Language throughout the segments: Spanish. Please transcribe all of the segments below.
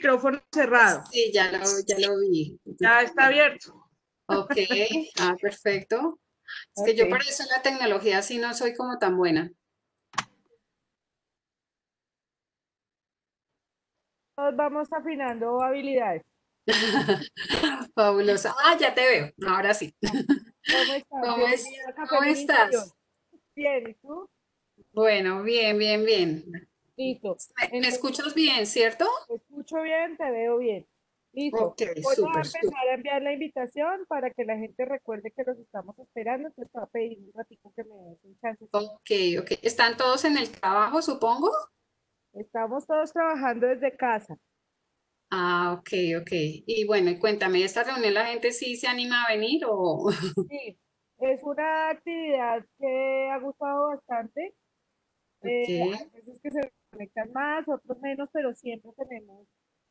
micrófono cerrado. Sí, ya lo vi. Ya está abierto. Ok, perfecto. Es que yo por Ok. eso en la tecnología sí no soy como tan buena. Todos vamos afinando habilidades. Fabulosa. Ah, ya te veo. Ahora sí. ¿Cómo estás? Bienvenida a Café ¿Cómo en Iniciación. estás? Bien, ¿y tú? Bueno, bien, bien, bien. Listo. ¿Me Entonces, escuchas bien, cierto? te escucho bien, te veo bien. Listo. Ok, Voy a súper, súper. empezar a enviar la invitación para que la gente recuerde que los estamos esperando. Entonces, te voy a pedir un ratico que me des un chancecito. Ok, ok. ¿Están todos en el trabajo, supongo? Estamos todos trabajando desde casa. Ah, ok, ok. Y bueno, y cuéntame, ¿esta reunión la gente sí se anima a venir o...? Sí, es una actividad que ha gustado bastante. Ok, Hay veces que se conectan más, otros menos, pero siempre tenemos.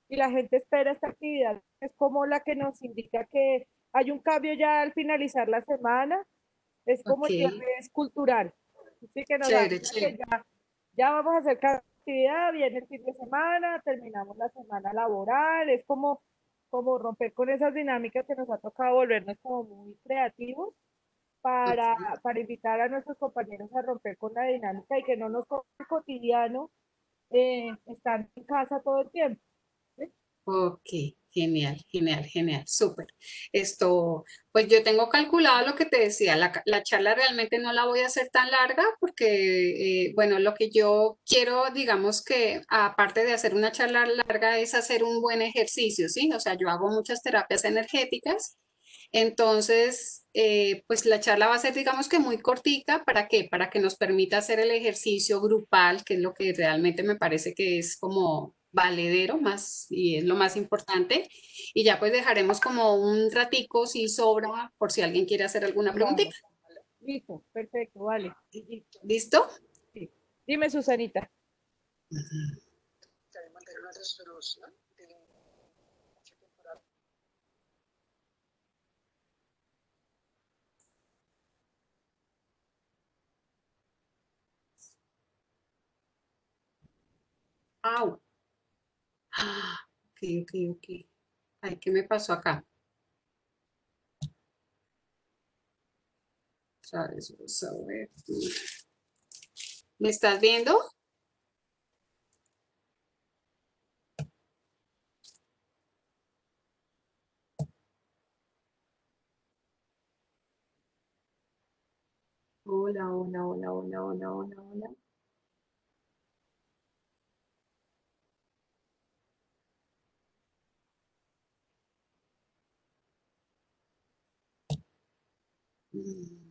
Y la gente espera esta actividad. Es como la que nos indica que hay un cambio ya al finalizar la semana. Es como ok. el cierre es cultural. Así que nos Chévere, avisa que chévere. ya vamos a hacer cada actividad, viene el fin de semana, terminamos la semana laboral. Es como romper con esas dinámicas que nos ha tocado volvernos como muy creativos para, Ok. para invitar a nuestros compañeros a romper con la dinámica y que no nos toque cotidiano estar en casa todo el tiempo. ¿Sí? Ok, genial, genial, genial, súper. Esto, pues yo tengo calculado lo que te decía, la charla realmente no la voy a hacer tan larga porque, bueno, lo que yo quiero, digamos que aparte de hacer una charla larga es hacer un buen ejercicio, ¿sí? O sea, yo hago muchas terapias energéticas, entonces, pues la charla va a ser, digamos que muy cortica, ¿para qué? Para que nos permita hacer el ejercicio grupal, que es lo que realmente me parece que es como valedero más y es lo más importante. Y ya pues dejaremos como un ratico si sobra por si alguien quiere hacer alguna preguntita. Claro, listo, perfecto, vale. ¿Listo? Sí. Dime, Susanita. Au. Ah, ok, ok, ok. Ay, ¿qué me pasó acá? ¿Sabes? Vamos a ver. ¿Me estás viendo? Hola, hola, hola, hola, hola, hola, hola. Mm.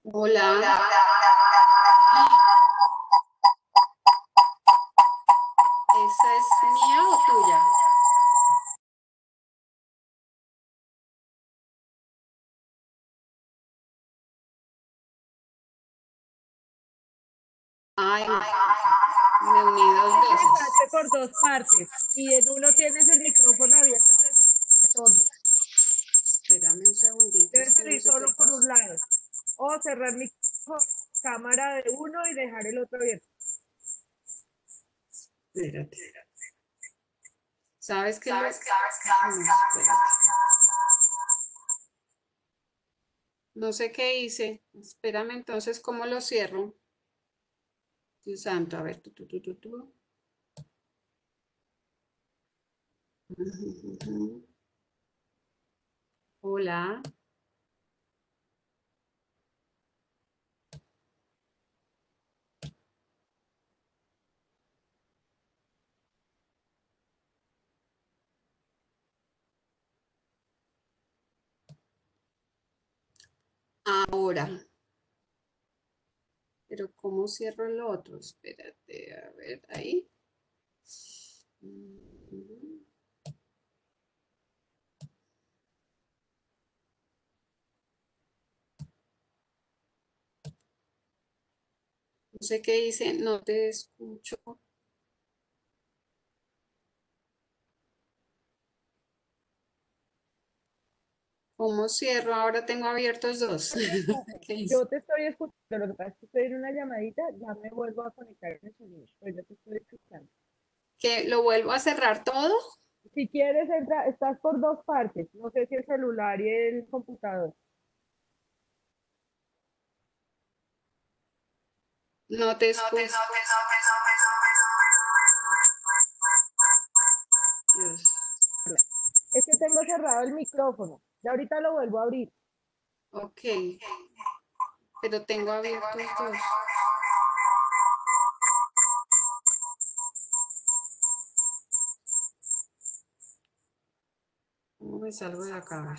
Hola. ¿Esa es mía o tuya? Ay, no. Me uní dos veces. Conectaste por dos partes y en uno tienes el micrófono abierto, entonces retorno. Espérame un segundito, es Debes que no salir sé qué solo por pasa. un lado. O cerrar mi cámara de uno y dejar el otro abierto. Espérate. ¿Sabes qué? No, espérate. No sé qué hice. Espérame entonces, ¿cómo lo cierro? Dios santo, a ver, tu. Ujú. Hola. Ahora, Pero ¿cómo cierro el otro? Espérate, a ver, ahí. Mm, No sé qué dice, no te escucho. ¿Cómo cierro? Ahora tengo abiertos dos. ¿Qué dice? Yo te estoy escuchando, lo que pasa es que estoy en una llamadita, ya me vuelvo a conectar en el sonido, pero yo te estoy escuchando. ¿Que lo vuelvo a cerrar todo? Si quieres, entra, estás por dos partes, no sé si el celular y el computador. No te escucho. Dios. Es que tengo cerrado el micrófono, y ahorita lo vuelvo a abrir. Ok, pero tengo abiertos dos. ¿Cómo me salgo de acá? A ver.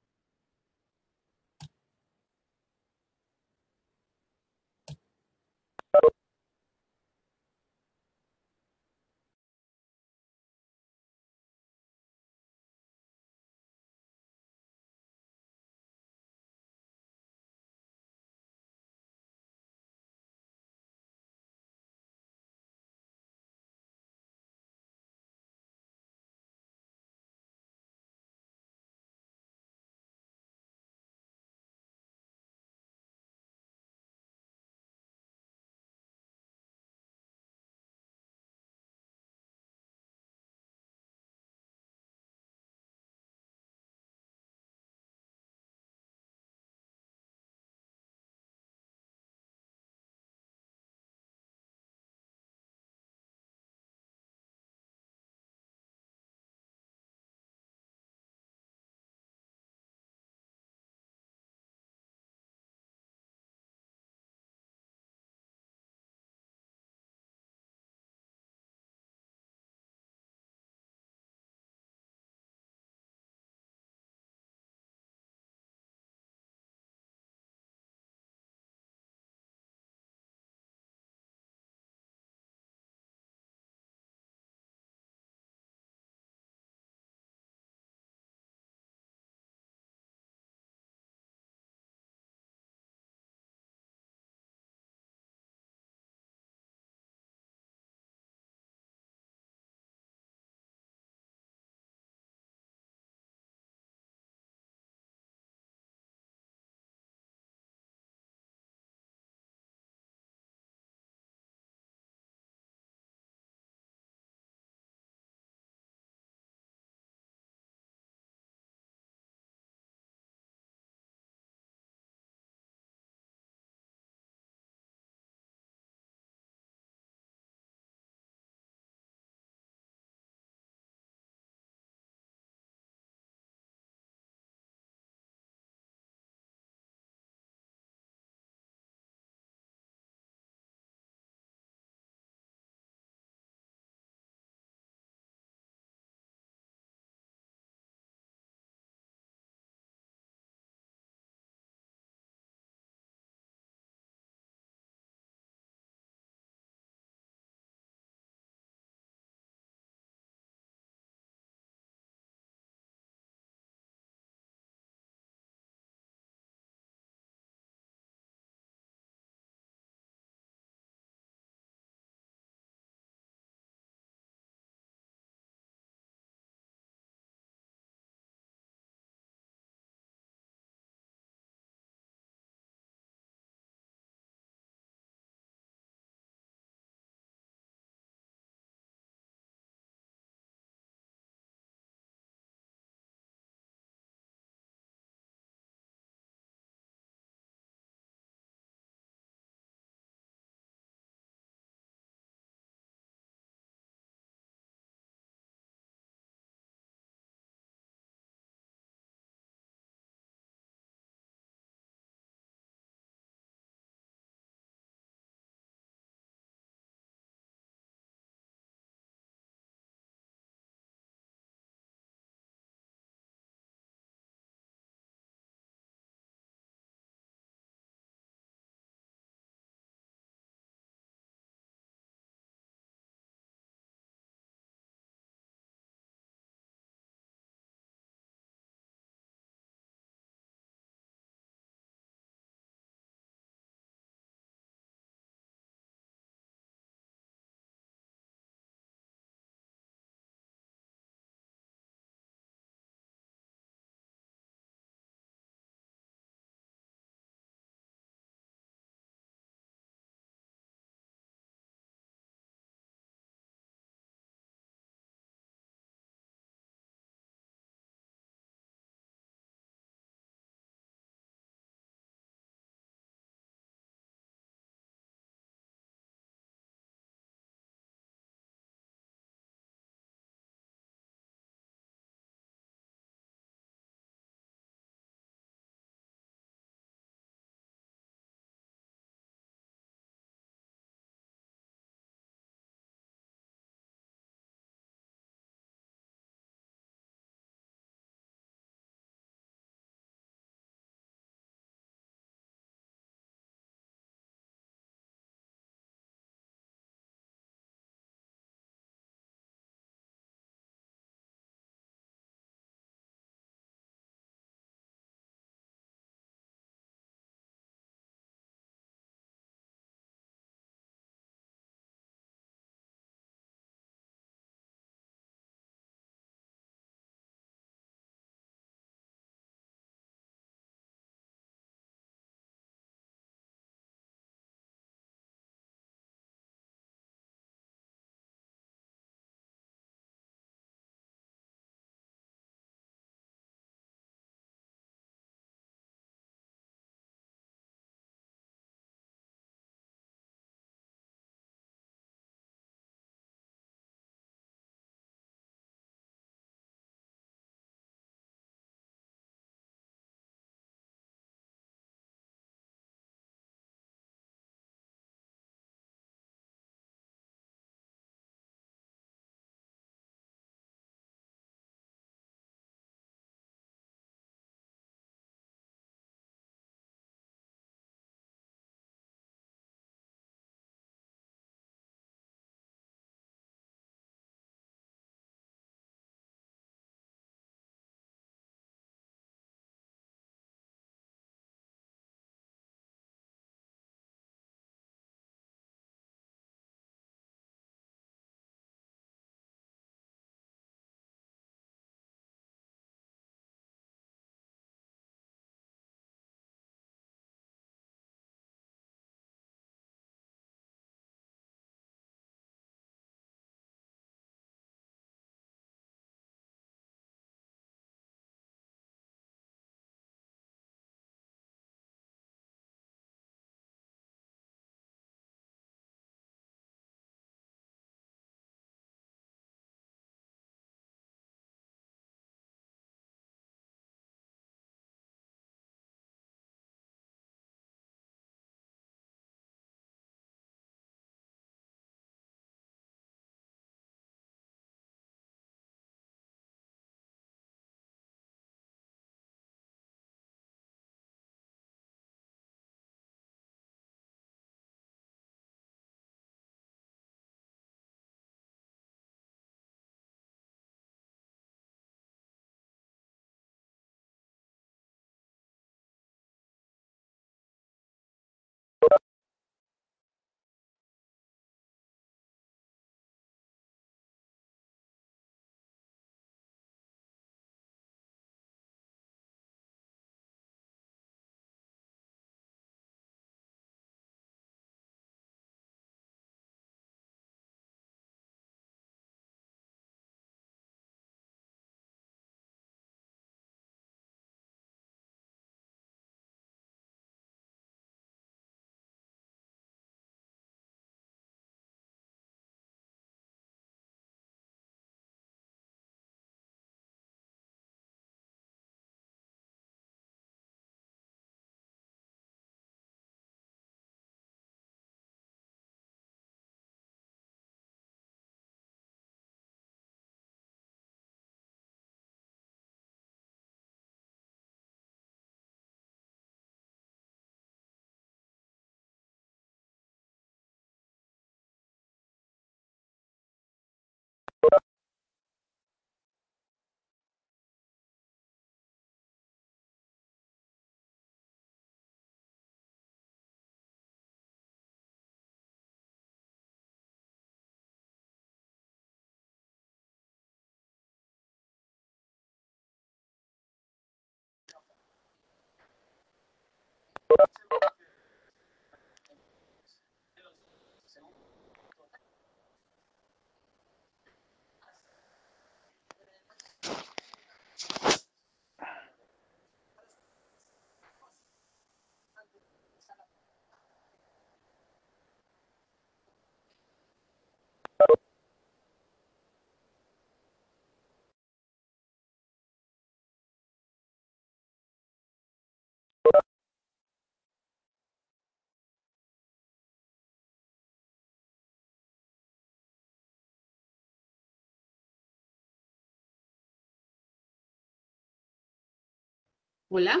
Hola.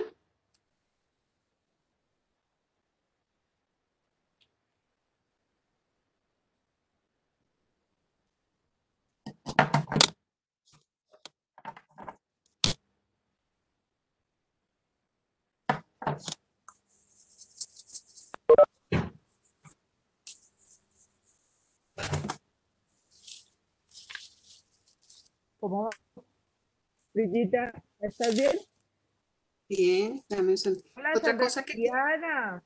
¿Cómo va? Brigita, ¿estás bien? Bien, dame un segundo. Hola, Otra Sandra cosa que Diana.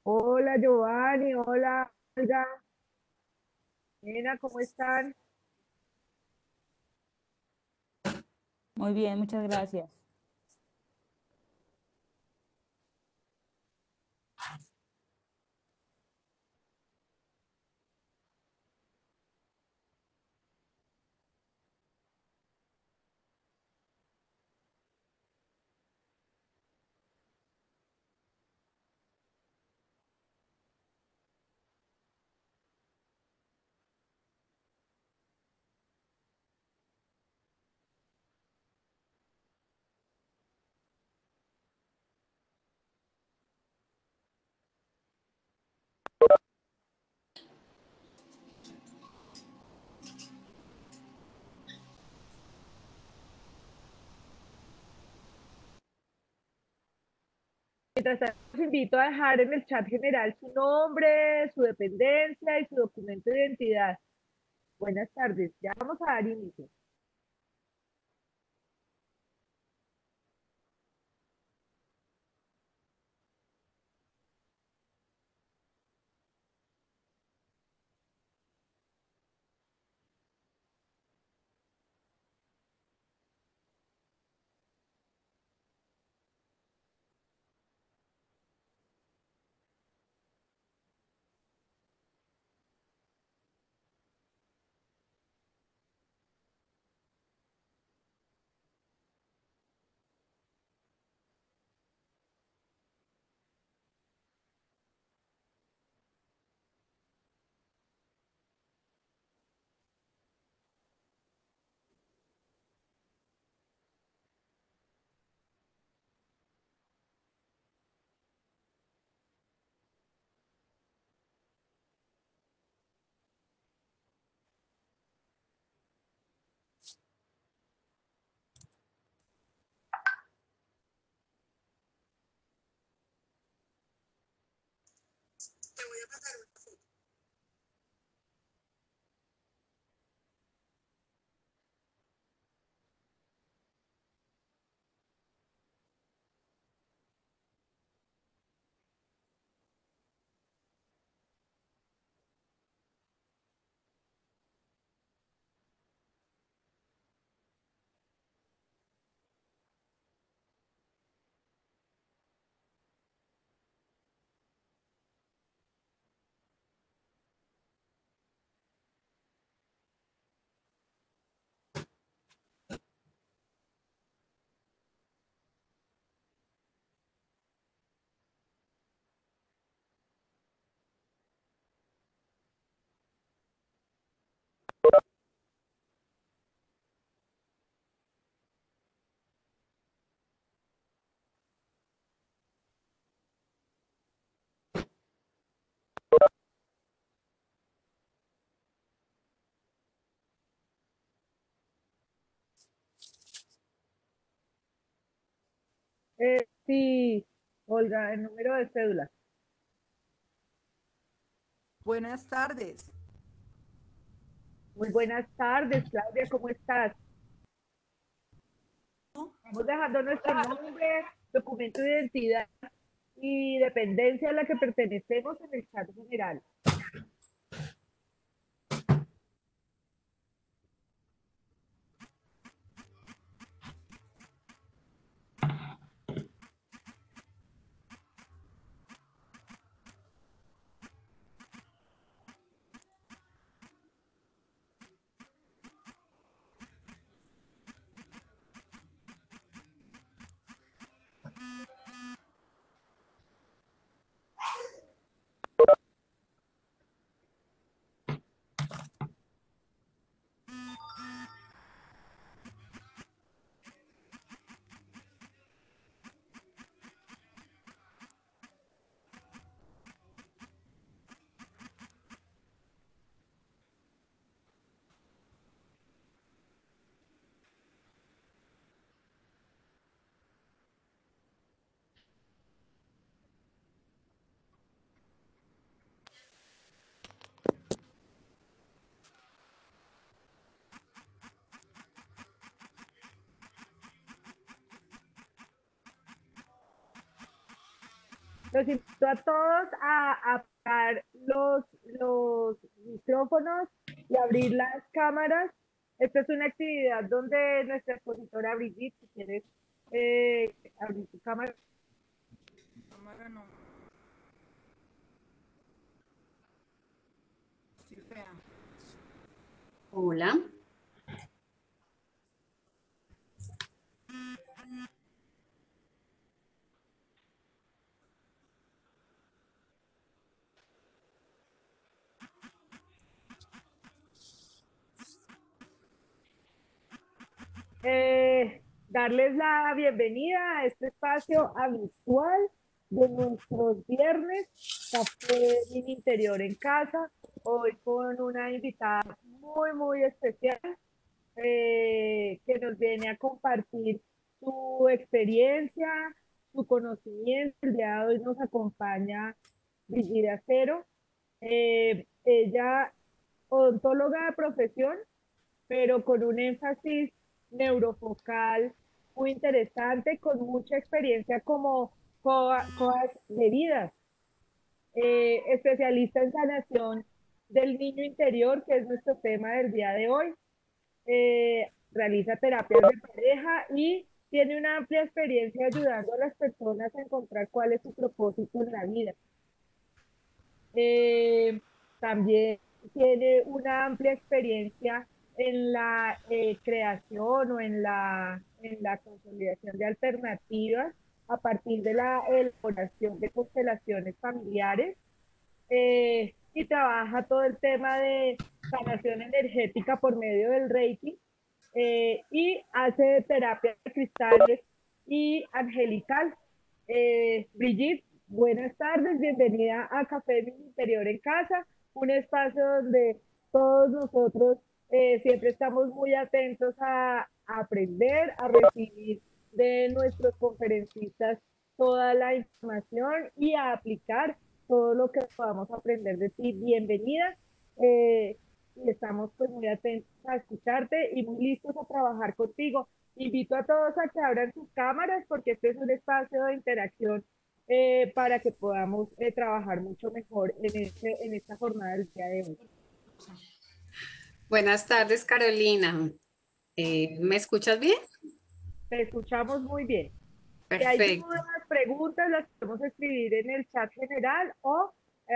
Hola, Giovanni. Hola, Olga. Nena, ¿cómo están? Muy bien, muchas gracias. Mientras tanto, los invito a dejar en el chat general su nombre, su dependencia y su documento de identidad. Buenas tardes. Ya vamos a dar inicio. Sí, Olga, el número de cédula. Buenas tardes. Muy buenas tardes, Claudia, ¿cómo estás? Vamos dejando nuestro nombre. documento de identidad y dependencia a la que pertenecemos en el chat general. Los invito a todos a apagar los micrófonos y abrir las cámaras. Esta es una actividad donde nuestra expositora Brigitte, si quieres abrir tu cámara. Cámara no. Sí, fea. Hola. Darles la bienvenida a este espacio habitual de nuestros viernes, Café Mini Interior en Casa, hoy con una invitada muy, muy especial que nos viene a compartir su experiencia, su conocimiento. El día de hoy nos acompaña Brigitte Acero. Ella, odontóloga de profesión, pero con un énfasis neurofocal muy interesante, con mucha experiencia como coach de vida, especialista en sanación del niño interior, que es nuestro tema del día de hoy. Realiza terapias de pareja y tiene una amplia experiencia ayudando a las personas a encontrar cuál es su propósito en la vida. También tiene una amplia experiencia en la creación o en la consolidación de alternativas a partir de la elaboración de constelaciones familiares, y trabaja todo el tema de sanación energética por medio del Reiki, y hace terapia de cristales y angelical. Brigitte, buenas tardes, bienvenida a Café Mini Interior en Casa, un espacio donde todos nosotros siempre estamos muy atentos a aprender, a recibir de nuestros conferencistas toda la información y a aplicar todo lo que podamos aprender de ti. Bienvenida. Y estamos pues muy atentos a escucharte y muy listos a trabajar contigo. Invito a todos a que abran sus cámaras porque este es un espacio de interacción, para que podamos trabajar mucho mejor en esta jornada del día de hoy. Buenas tardes, Carolina. ¿Me escuchas bien? Te escuchamos muy bien. Si hay Perfecto. dudas, preguntas, las podemos escribir en el chat general o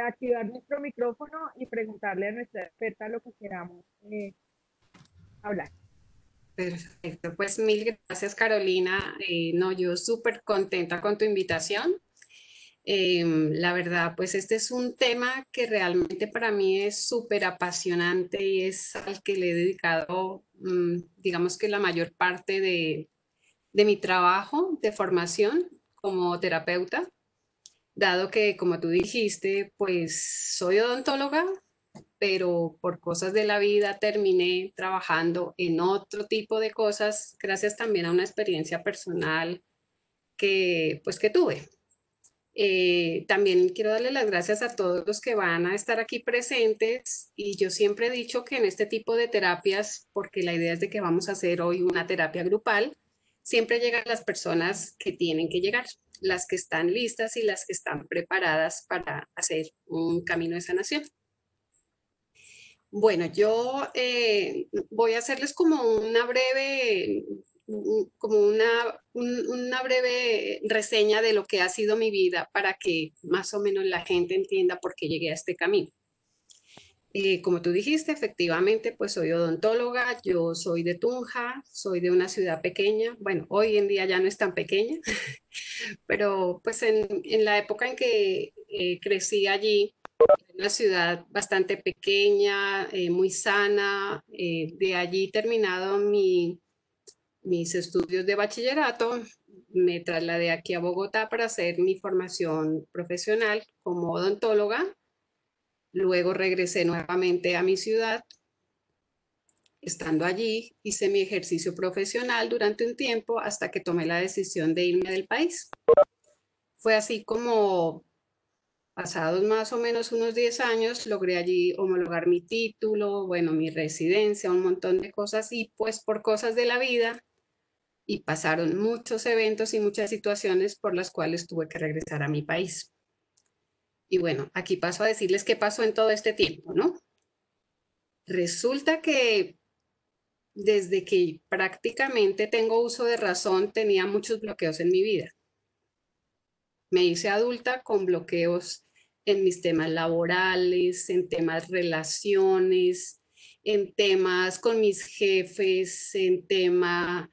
activar nuestro micrófono y preguntarle a nuestra experta lo que queramos hablar. Perfecto. Pues mil gracias, Carolina. No, yo súper contenta con tu invitación. La verdad, pues este es un tema que realmente para mí es súper apasionante y es al que le he dedicado, digamos que la mayor parte de mi trabajo de formación como terapeuta, dado que, como tú dijiste, pues soy odontóloga, pero por cosas de la vida terminé trabajando en otro tipo de cosas, gracias también a una experiencia personal que, pues, que tuve. También quiero darle las gracias a todos los que van a estar aquí presentes y yo siempre he dicho que en este tipo de terapias, porque la idea es de que vamos a hacer hoy una terapia grupal, siempre llegan las personas que tienen que llegar, las que están listas y las que están preparadas para hacer un camino de sanación. Bueno, yo voy a hacerles como una breve, una breve reseña de lo que ha sido mi vida para que más o menos la gente entienda por qué llegué a este camino. Como tú dijiste, efectivamente, pues soy odontóloga, yo soy de Tunja, soy de una ciudad pequeña, bueno, hoy en día ya no es tan pequeña, pero pues en la época en que crecí allí, una ciudad bastante pequeña, muy sana. De allí terminado mis estudios de bachillerato, me trasladé aquí a Bogotá para hacer mi formación profesional como odontóloga. Luego regresé nuevamente a mi ciudad. Estando allí, hice mi ejercicio profesional durante un tiempo hasta que tomé la decisión de irme del país. Fue así como pasados más o menos unos 10 años, logré allí homologar mi título, bueno, mi residencia, un montón de cosas y pues por cosas de la vida y pasaron muchos eventos y muchas situaciones por las cuales tuve que regresar a mi país. Y bueno, aquí paso a decirles qué pasó en todo este tiempo, ¿no? Resulta que desde que prácticamente tengo uso de razón, tenía muchos bloqueos en mi vida. Me hice adulta con bloqueos en mis temas laborales, en temas relaciones, en temas con mis jefes, en tema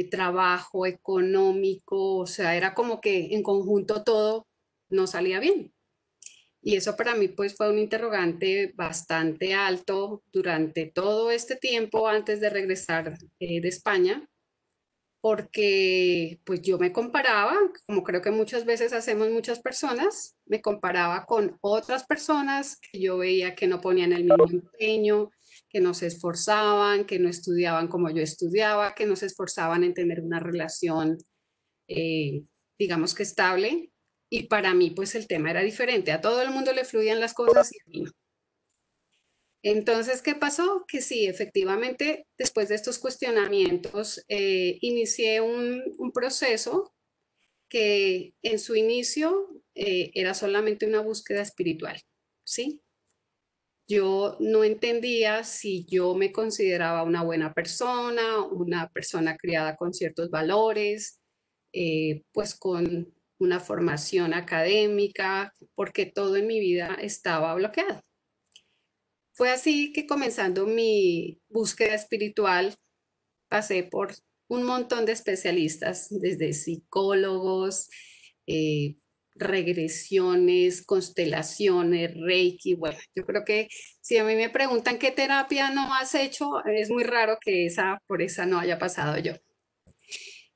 trabajo económico, o sea, era como que en conjunto todo no salía bien. Y eso para mí pues fue un interrogante bastante alto durante todo este tiempo antes de regresar de España, porque pues yo me comparaba, como creo que muchas veces hacemos muchas personas, me comparaba con otras personas que yo veía que no ponían el mismo empeño, que no se esforzaban, que no estudiaban como yo estudiaba, que no se esforzaban en tener una relación, eh, digamos que estable. Y para mí pues el tema era diferente, a todo el mundo le fluían las cosas y a mí no. Entonces, ¿qué pasó? Que sí, efectivamente, después de estos cuestionamientos, inicié un proceso que en su inicio era solamente una búsqueda espiritual, ¿sí? Yo no entendía si yo me consideraba una persona criada con ciertos valores, pues con una formación académica, porque todo en mi vida estaba bloqueado. Fue así que comenzando mi búsqueda espiritual, pasé por un montón de especialistas, desde psicólogos, eh, regresiones, constelaciones, Reiki. Bueno, yo creo que si a mí me preguntan qué terapia no has hecho, es muy raro que por esa no haya pasado yo.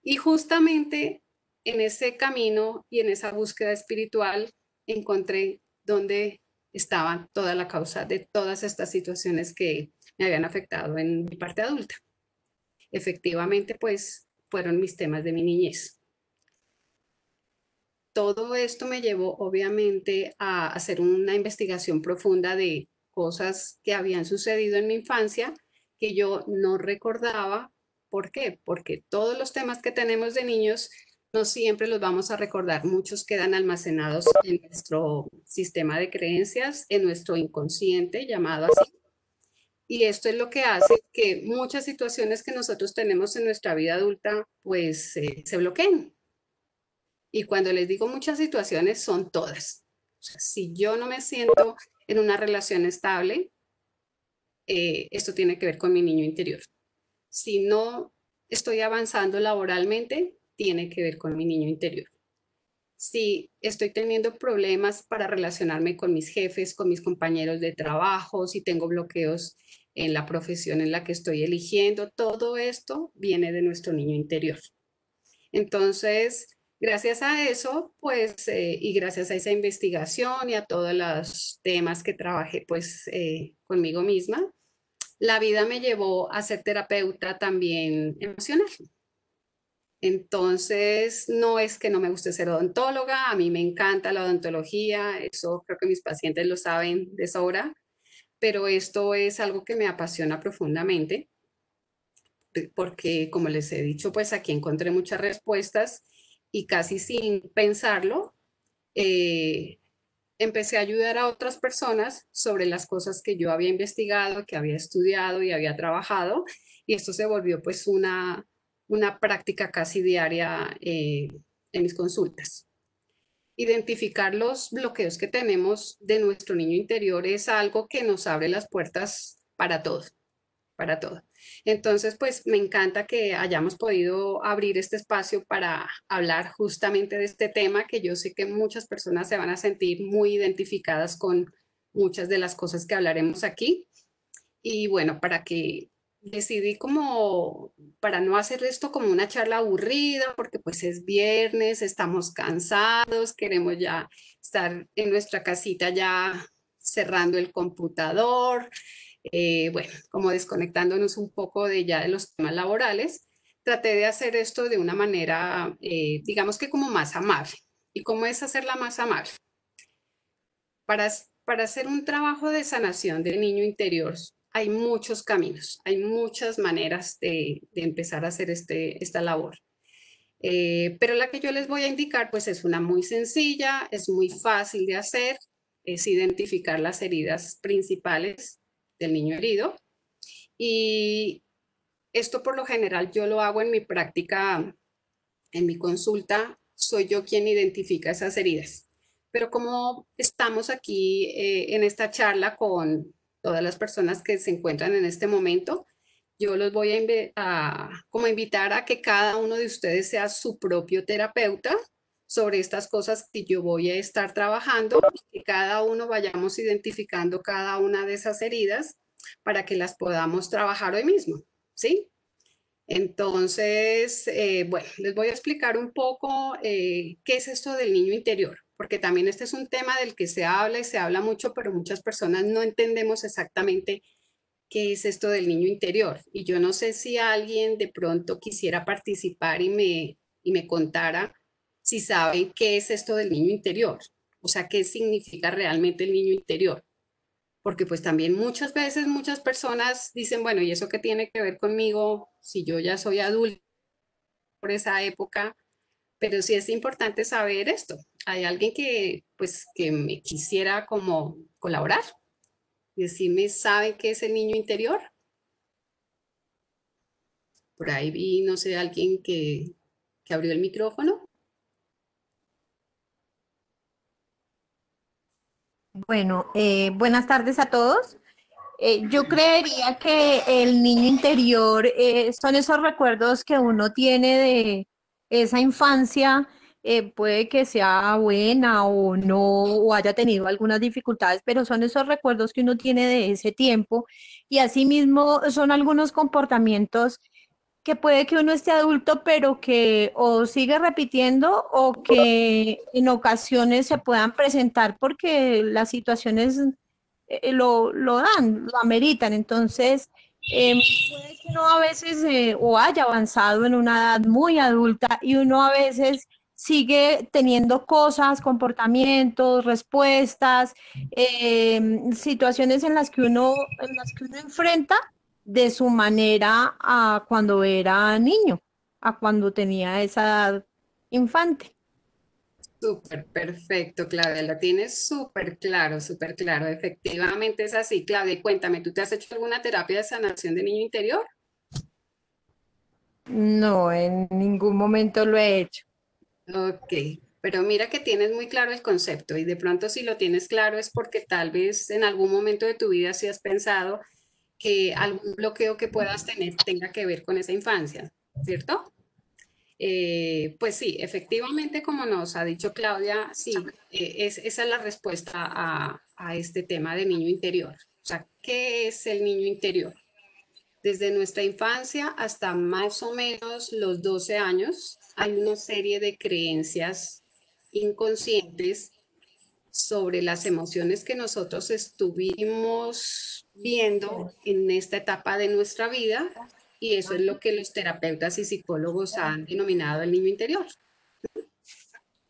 Y justamente en ese camino y en esa búsqueda espiritual encontré dónde estaba toda la causa de todas estas situaciones que me habían afectado en mi parte adulta. Efectivamente, pues fueron mis temas de mi niñez. Todo esto me llevó obviamente a hacer una investigación profunda de cosas que habían sucedido en mi infancia que yo no recordaba. ¿Por qué? Porque todos los temas que tenemos de niños no siempre los vamos a recordar. Muchos quedan almacenados en nuestro sistema de creencias, en nuestro inconsciente, llamado así. Y esto es lo que hace que muchas situaciones que nosotros tenemos en nuestra vida adulta, pues se bloqueen. Y cuando les digo muchas situaciones, son todas. O sea, si yo no me siento en una relación estable, esto tiene que ver con mi niño interior. Si no estoy avanzando laboralmente, tiene que ver con mi niño interior. Si estoy teniendo problemas para relacionarme con mis jefes, con mis compañeros de trabajo, si tengo bloqueos en la profesión en la que estoy eligiendo, todo esto viene de nuestro niño interior. Entonces, gracias a eso, pues, y gracias a esa investigación y a todos los temas que trabajé, pues, conmigo misma, la vida me llevó a ser terapeuta también emocional. Entonces, no es que no me guste ser odontóloga, a mí me encanta la odontología, eso creo que mis pacientes lo saben de sobra, pero esto es algo que me apasiona profundamente porque como les he dicho, pues aquí encontré muchas respuestas y casi sin pensarlo, empecé a ayudar a otras personas sobre las cosas que yo había investigado, que había estudiado y había trabajado, y esto se volvió pues una práctica casi diaria en mis consultas. Identificar los bloqueos que tenemos de nuestro niño interior es algo que nos abre las puertas para todo, para todo. Entonces, pues me encanta que hayamos podido abrir este espacio para hablar justamente de este tema, que yo sé que muchas personas se van a sentir muy identificadas con muchas de las cosas que hablaremos aquí. Y bueno, para que decidí como, para no hacer esto como una charla aburrida, porque pues es viernes, estamos cansados, queremos ya estar en nuestra casita ya cerrando el computador, bueno, como desconectándonos un poco de ya de los temas laborales, traté de hacer esto de una manera, digamos que como más amable. ¿Y cómo es hacerla más amable? Para, para hacer un trabajo de sanación del niño interior hay muchos caminos, hay muchas maneras de empezar a hacer esta labor. Pero la que yo les voy a indicar pues es una muy sencilla, es muy fácil de hacer, es identificar las heridas principales del niño herido. Y esto por lo general yo lo hago en mi práctica, en mi consulta, soy yo quien identifica esas heridas. Pero como estamos aquí en esta charla con todas las personas que se encuentran en este momento, yo los voy como invitar a que cada uno de ustedes sea su propio terapeuta sobre estas cosas que yo voy a estar trabajando, que cada uno vayamos identificando cada una de esas heridas para que las podamos trabajar hoy mismo, ¿sí? Entonces, bueno, les voy a explicar un poco qué es esto del niño interior, porque también este es un tema del que se habla y se habla mucho, pero muchas personas no entendemos exactamente qué es esto del niño interior. Y yo no sé si alguien de pronto quisiera participar y me contara si saben qué es esto del niño interior, o sea, qué significa realmente el niño interior. Porque pues también muchas veces muchas personas dicen, bueno, ¿y eso qué tiene que ver conmigo si yo ya soy adulto por esa época? Pero sí es importante saber esto. ¿Hay alguien que pues que me quisiera como colaborar? Decirme, ¿sabe qué es el niño interior? Por ahí vi, no sé, alguien que abrió el micrófono. Bueno, buenas tardes a todos. Yo creería que el niño interior son esos recuerdos que uno tiene de esa infancia, puede que sea buena o no, o haya tenido algunas dificultades, pero son esos recuerdos que uno tiene de ese tiempo y asimismo son algunos comportamientos que puede que uno esté adulto, pero que o sigue repitiendo o que en ocasiones se puedan presentar porque las situaciones lo dan, lo ameritan. Entonces, puede que uno a veces o haya avanzado en una edad muy adulta y uno a veces sigue teniendo cosas, comportamientos, respuestas, situaciones en las que uno enfrenta de su manera a cuando era niño, a cuando tenía esa edad infante. Súper perfecto, Claudia, lo tienes súper claro, súper claro. Efectivamente es así. Claudia, cuéntame, ¿tú te has hecho alguna terapia de sanación de niño interior? No, en ningún momento lo he hecho. Ok, pero mira que tienes muy claro el concepto y de pronto si lo tienes claro es porque tal vez en algún momento de tu vida sí has pensado que algún bloqueo que puedas tener tenga que ver con esa infancia, ¿cierto? Pues sí, efectivamente, como nos ha dicho Claudia, sí, esa es la respuesta a este tema de niño interior. O sea, ¿qué es el niño interior? Desde nuestra infancia hasta más o menos los 12 años, hay una serie de creencias inconscientes sobre las emociones que nosotros estuvimos viendo en esta etapa de nuestra vida y eso es lo que los terapeutas y psicólogos han denominado el niño interior.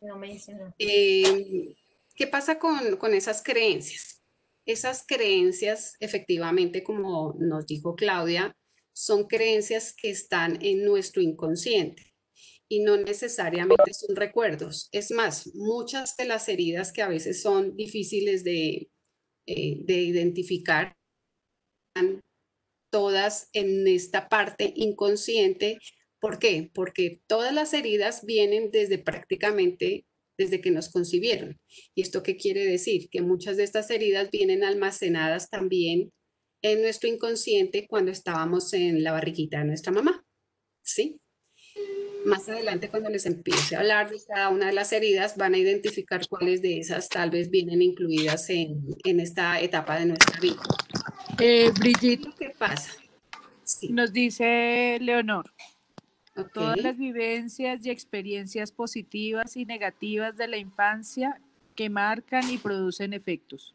No me dice nada. ¿Qué pasa con esas creencias? Esas creencias, efectivamente, como nos dijo Claudia, son creencias que están en nuestro inconsciente y no necesariamente son recuerdos. Es más, muchas de las heridas que a veces son difíciles de identificar, todas en esta parte inconsciente. ¿Por qué? Porque todas las heridas vienen desde prácticamente desde que nos concibieron. ¿Y esto qué quiere decir? Que muchas de estas heridas vienen almacenadas también en nuestro inconsciente cuando estábamos en la barriguita de nuestra mamá, ¿sí? Más adelante, cuando les empiece a hablar de cada una de las heridas, van a identificar cuáles de esas tal vez vienen incluidas en esta etapa de nuestra vida. Brigitte, ¿Qué pasa? Sí, nos dice Leonor, todas ok. las vivencias y experiencias positivas y negativas de la infancia que marcan y producen efectos.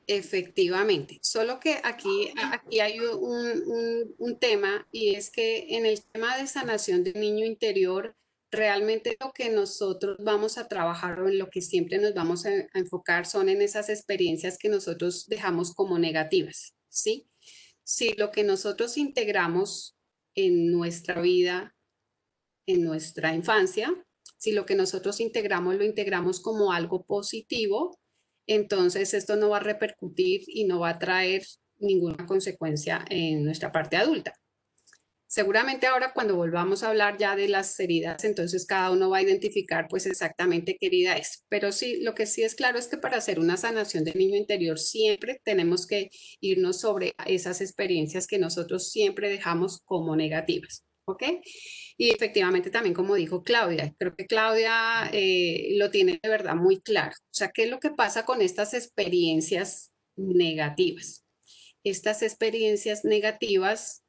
Efectivamente, solo que aquí hay un tema, y es que en el tema de sanación del niño interior, realmente lo que nosotros vamos a trabajar o en lo que siempre nos vamos a enfocar son en esas experiencias que nosotros dejamos como negativas, ¿sí? Si lo que nosotros integramos en nuestra vida, en nuestra infancia, si lo que nosotros integramos lo integramos como algo positivo, entonces esto no va a repercutir y no va a traer ninguna consecuencia en nuestra parte adulta. Seguramente ahora cuando volvamos a hablar ya de las heridas, entonces cada uno va a identificar pues exactamente qué herida es. Pero sí, lo que sí es claro es que para hacer una sanación del niño interior siempre tenemos que irnos sobre esas experiencias que nosotros siempre dejamos como negativas, ¿ok? Y efectivamente también como dijo Claudia, creo que Claudia lo tiene de verdad muy claro. O sea, ¿qué es lo que pasa con estas experiencias negativas? Estas experiencias negativas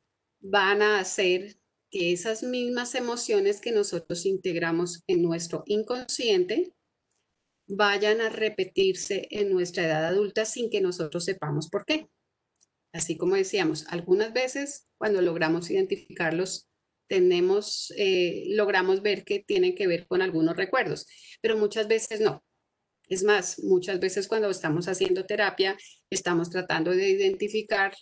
van a hacer que esas mismas emociones que nosotros integramos en nuestro inconsciente vayan a repetirse en nuestra edad adulta sin que nosotros sepamos por qué. Así como decíamos, algunas veces cuando logramos identificarlos, logramos ver que tienen que ver con algunos recuerdos, pero muchas veces no. Es más, muchas veces cuando estamos haciendo terapia, estamos tratando de identificar,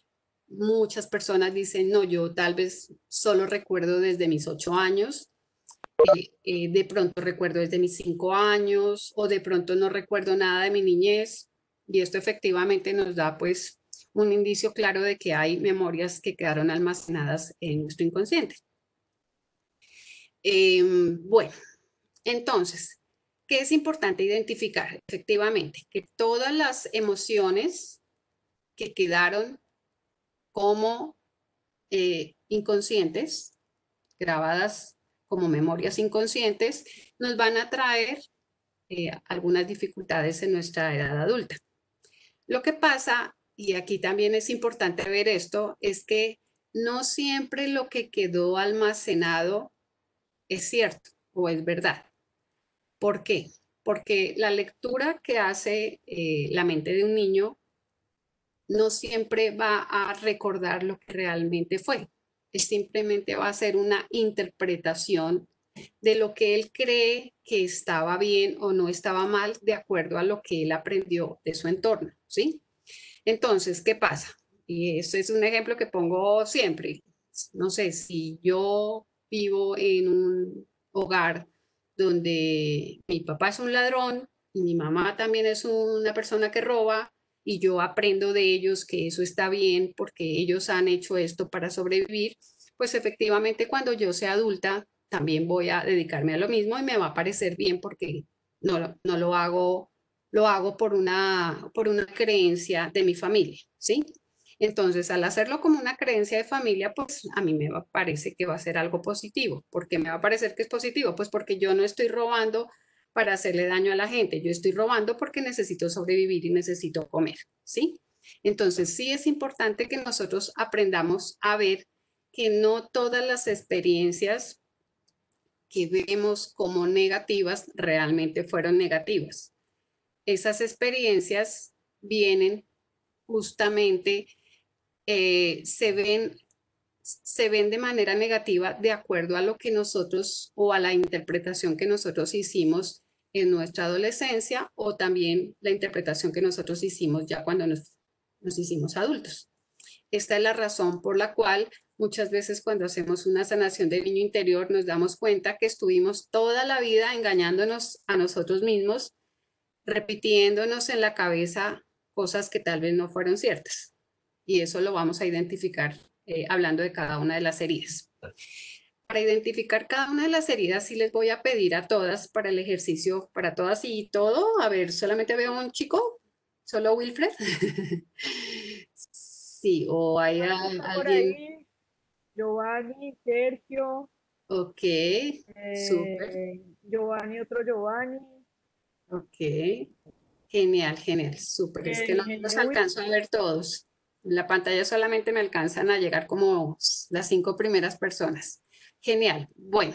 muchas personas dicen, no, yo tal vez solo recuerdo desde mis 8 años, de pronto recuerdo desde mis 5 años, o de pronto no recuerdo nada de mi niñez, y esto efectivamente nos da pues un indicio claro de que hay memorias que quedaron almacenadas en nuestro inconsciente. Bueno, entonces, ¿qué es importante identificar? Efectivamente, que todas las emociones que quedaron como inconscientes, grabadas como memorias inconscientes, nos van a traer algunas dificultades en nuestra edad adulta. Lo que pasa, y aquí también es importante ver esto, es que no siempre lo que quedó almacenado es cierto o es verdad. ¿Por qué? Porque la lectura que hace la mente de un niño no siempre va a recordar lo que realmente fue. Es simplemente va a ser una interpretación de lo que él cree que estaba bien o no estaba mal de acuerdo a lo que él aprendió de su entorno, ¿sí? Entonces, ¿qué pasa? Y este es un ejemplo que pongo siempre. No sé, si yo vivo en un hogar donde mi papá es un ladrón y mi mamá también es una persona que roba, y yo aprendo de ellos que eso está bien porque ellos han hecho esto para sobrevivir, pues efectivamente cuando yo sea adulta también voy a dedicarme a lo mismo y me va a parecer bien porque no lo hago por una creencia de mi familia, ¿sí? Entonces, al hacerlo como una creencia de familia, pues a mí parece que va a ser algo positivo. ¿Por qué me va a parecer que es positivo? Pues porque yo no estoy robando para hacerle daño a la gente, yo estoy robando porque necesito sobrevivir y necesito comer, ¿sí? Entonces, sí es importante que nosotros aprendamos a ver que no todas las experiencias que vemos como negativas realmente fueron negativas. Esas experiencias vienen justamente, se ven de manera negativa de acuerdo a lo que nosotros o a la interpretación que nosotros hicimos en nuestra adolescencia o también la interpretación que nosotros hicimos ya cuando nos hicimos adultos. esta es la razón por la cual muchas veces cuando hacemos una sanación del niño interior nos damos cuenta que estuvimos toda la vida engañándonos a nosotros mismos, repitiéndonos en la cabeza cosas que tal vez no fueron ciertas. Y eso lo vamos a identificar hablando de cada una de las heridas. Para identificar cada una de las heridas, sí les voy a pedir a todas para el ejercicio, para todas y todo. A ver, solamente veo un chico, solo Wilfred. Sí, o hay Por alguien. ahí, Giovanni, Sergio, Ok, súper. Giovanni, otro Giovanni, Ok, genial, genial, súper. Es que el no los ingeniero alcanzo a ver todos. En la pantalla solamente me alcanzan a llegar como las 5 primeras personas. Genial. Bueno,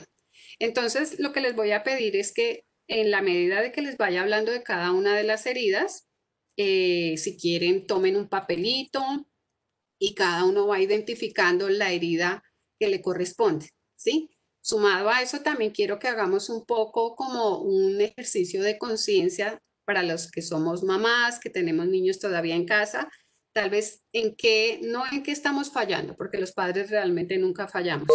entonces lo que les voy a pedir es que en la medida de que les vaya hablando de cada una de las heridas, si quieren, tomen un papelito y cada uno va identificando la herida que le corresponde, ¿sí? Sumado a eso, también quiero que hagamos un poco como un ejercicio de conciencia para los que somos mamás, que tenemos niños todavía en casa, tal vez en qué, no en qué estamos fallando, porque los padres realmente nunca fallamos,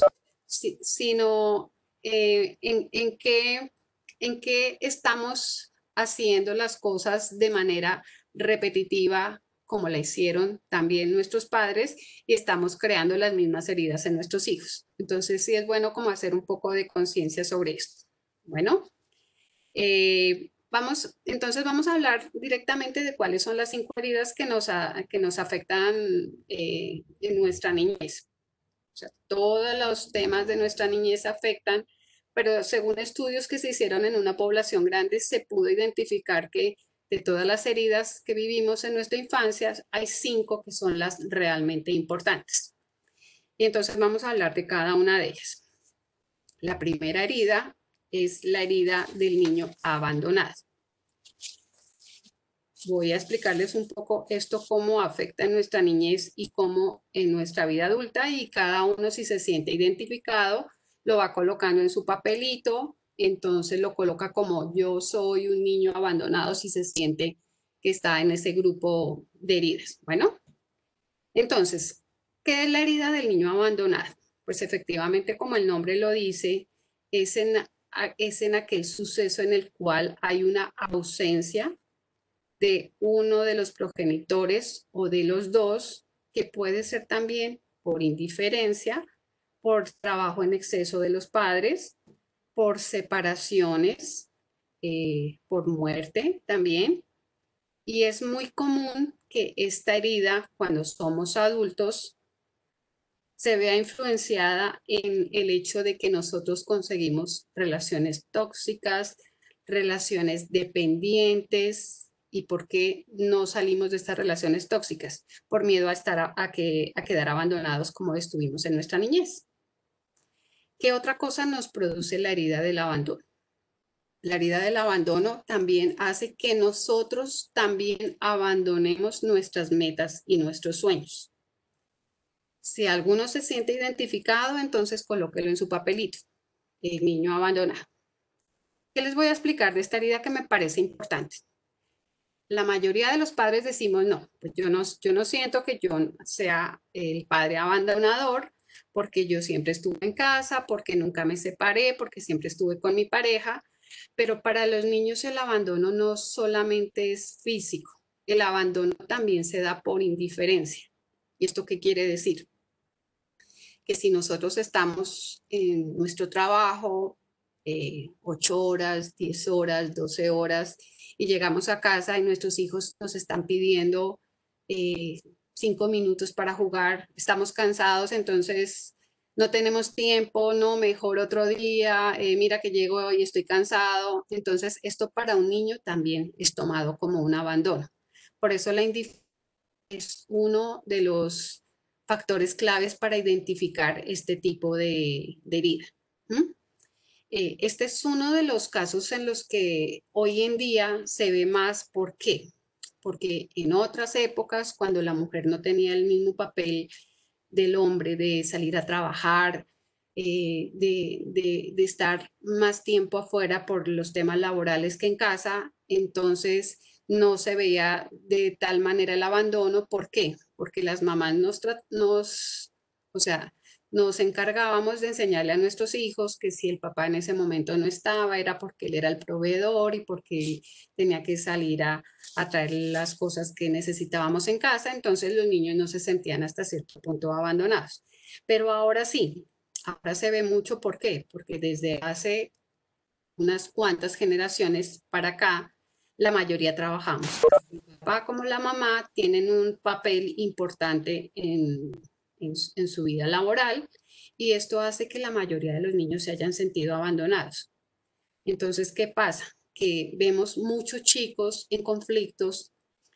sino en qué estamos haciendo las cosas de manera repetitiva como la hicieron también nuestros padres y estamos creando las mismas heridas en nuestros hijos. Entonces sí es bueno como hacer un poco de conciencia sobre esto. Bueno, entonces vamos a hablar directamente de cuáles son las 5 heridas que nos afectan en nuestra niñez. O sea, todos los temas de nuestra niñez afectan, pero según estudios que se hicieron en una población grande, se pudo identificar que de todas las heridas que vivimos en nuestra infancia, hay 5 que son las realmente importantes. Y entonces vamos a hablar de cada una de ellas. La primera herida es la herida del niño abandonado. Voy a explicarles un poco esto, cómo afecta en nuestra niñez y cómo en nuestra vida adulta, y cada uno, si se siente identificado, lo va colocando en su papelito, entonces lo coloca como yo soy un niño abandonado si se siente que está en ese grupo de heridas. Bueno, entonces, ¿qué es la herida del niño abandonado? Pues efectivamente, como el nombre lo dice, es en aquel suceso en el cual hay una ausencia de uno de los progenitores o de los dos, que puede ser también por indiferencia, por trabajo en exceso de los padres, por separaciones, por muerte también. Y es muy común que esta herida, cuando somos adultos, se vea influenciada en el hecho de que nosotros conseguimos relaciones tóxicas, relaciones dependientes. ¿Y por qué no salimos de estas relaciones tóxicas? Por miedo a quedar abandonados como estuvimos en nuestra niñez. ¿Qué otra cosa nos produce la herida del abandono? La herida del abandono también hace que nosotros también abandonemos nuestras metas y nuestros sueños. Si alguno se siente identificado, entonces colóquelo en su papelito. El niño abandonado. ¿Qué les voy a explicar de esta herida que me parece importante? La mayoría de los padres decimos, no, pues yo no siento que yo sea el padre abandonador, porque yo siempre estuve en casa, porque nunca me separé, porque siempre estuve con mi pareja. Pero para los niños el abandono no solamente es físico, el abandono también se da por indiferencia. ¿Y esto qué quiere decir? Que si nosotros estamos en nuestro trabajo 8 horas, 10 horas, 12 horas, y llegamos a casa y nuestros hijos nos están pidiendo 5 minutos para jugar, estamos cansados, entonces no tenemos tiempo, no, mejor otro día, mira que llego y estoy cansado. Entonces esto para un niño también es tomado como un abandono. Por eso la indiferencia es uno de los factores claves para identificar este tipo de herida. Este es uno de los casos en los que hoy en día se ve más. ¿Por qué? Porque en otras épocas, cuando la mujer no tenía el mismo papel del hombre, de salir a trabajar, de estar más tiempo afuera por los temas laborales que en casa, entonces no se veía de tal manera el abandono. ¿Por qué? Porque las mamás o sea, nos encargábamos de enseñarle a nuestros hijos que si el papá en ese momento no estaba, era porque él era el proveedor y porque tenía que salir a traer las cosas que necesitábamos en casa. Entonces los niños no se sentían hasta cierto punto abandonados. Pero ahora sí, ahora se ve mucho. ¿Por qué? Porque desde hace unas cuantas generaciones para acá, la mayoría trabajamos. El papá como la mamá tienen un papel importante en su vida laboral, y esto hace que la mayoría de los niños se hayan sentido abandonados. Entonces, ¿qué pasa? Que vemos muchos chicos en conflictos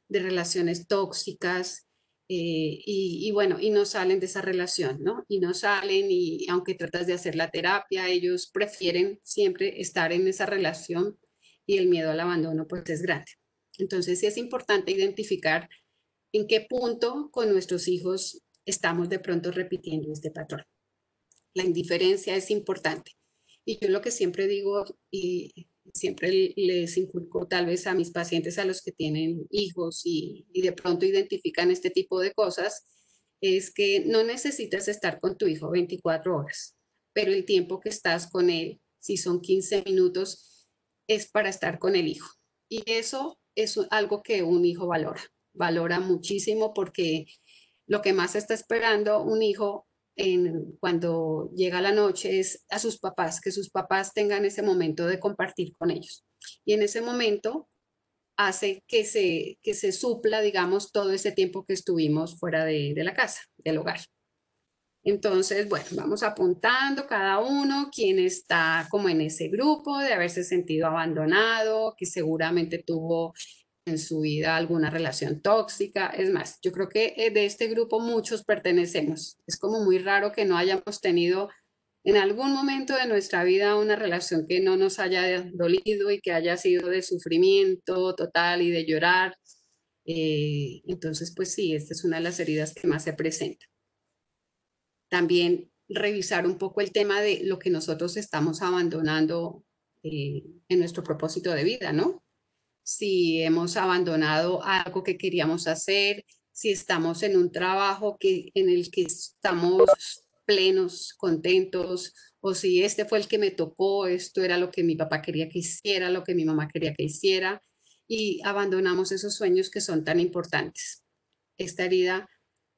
de relaciones tóxicas, bueno, y no salen de esa relación, ¿no? Y no salen, y aunque tratas de hacer la terapia, ellos prefieren siempre estar en esa relación, y el miedo al abandono pues es grande. Entonces sí es importante identificar en qué punto con nuestros hijos estamos de pronto repitiendo este patrón. La indiferencia es importante. Y yo lo que siempre digo, y siempre les inculco tal vez a mis pacientes, a los que tienen hijos y de pronto identifican este tipo de cosas, es que no necesitas estar con tu hijo 24 horas, pero el tiempo que estás con él, si son 15 minutos, es para estar con el hijo. Y eso es algo que un hijo valora muchísimo, porque lo que más está esperando un hijo cuando llega la noche es a sus papás, que sus papás tengan ese momento de compartir con ellos. Y en ese momento hace que se supla, digamos, todo ese tiempo que estuvimos fuera de la casa, del hogar. Entonces, bueno, vamos apuntando cada uno quién está como en ese grupo de haberse sentido abandonado, que seguramente tuvo en su vida alguna relación tóxica. Es más, yo creo que de este grupo muchos pertenecemos. Es como muy raro que no hayamos tenido en algún momento de nuestra vida una relación que no nos haya dolido y que haya sido de sufrimiento total y de llorar. Entonces, pues sí, esta es una de las heridas que más se presenta. También revisar un poco el tema de lo que nosotros estamos abandonando en nuestro propósito de vida, ¿no? Si hemos abandonado algo que queríamos hacer, si estamos en un trabajo en el que estamos plenos, contentos, o si este fue el que me tocó, esto era lo que mi papá quería que hiciera, lo que mi mamá quería que hiciera, y abandonamos esos sueños que son tan importantes. Esta herida,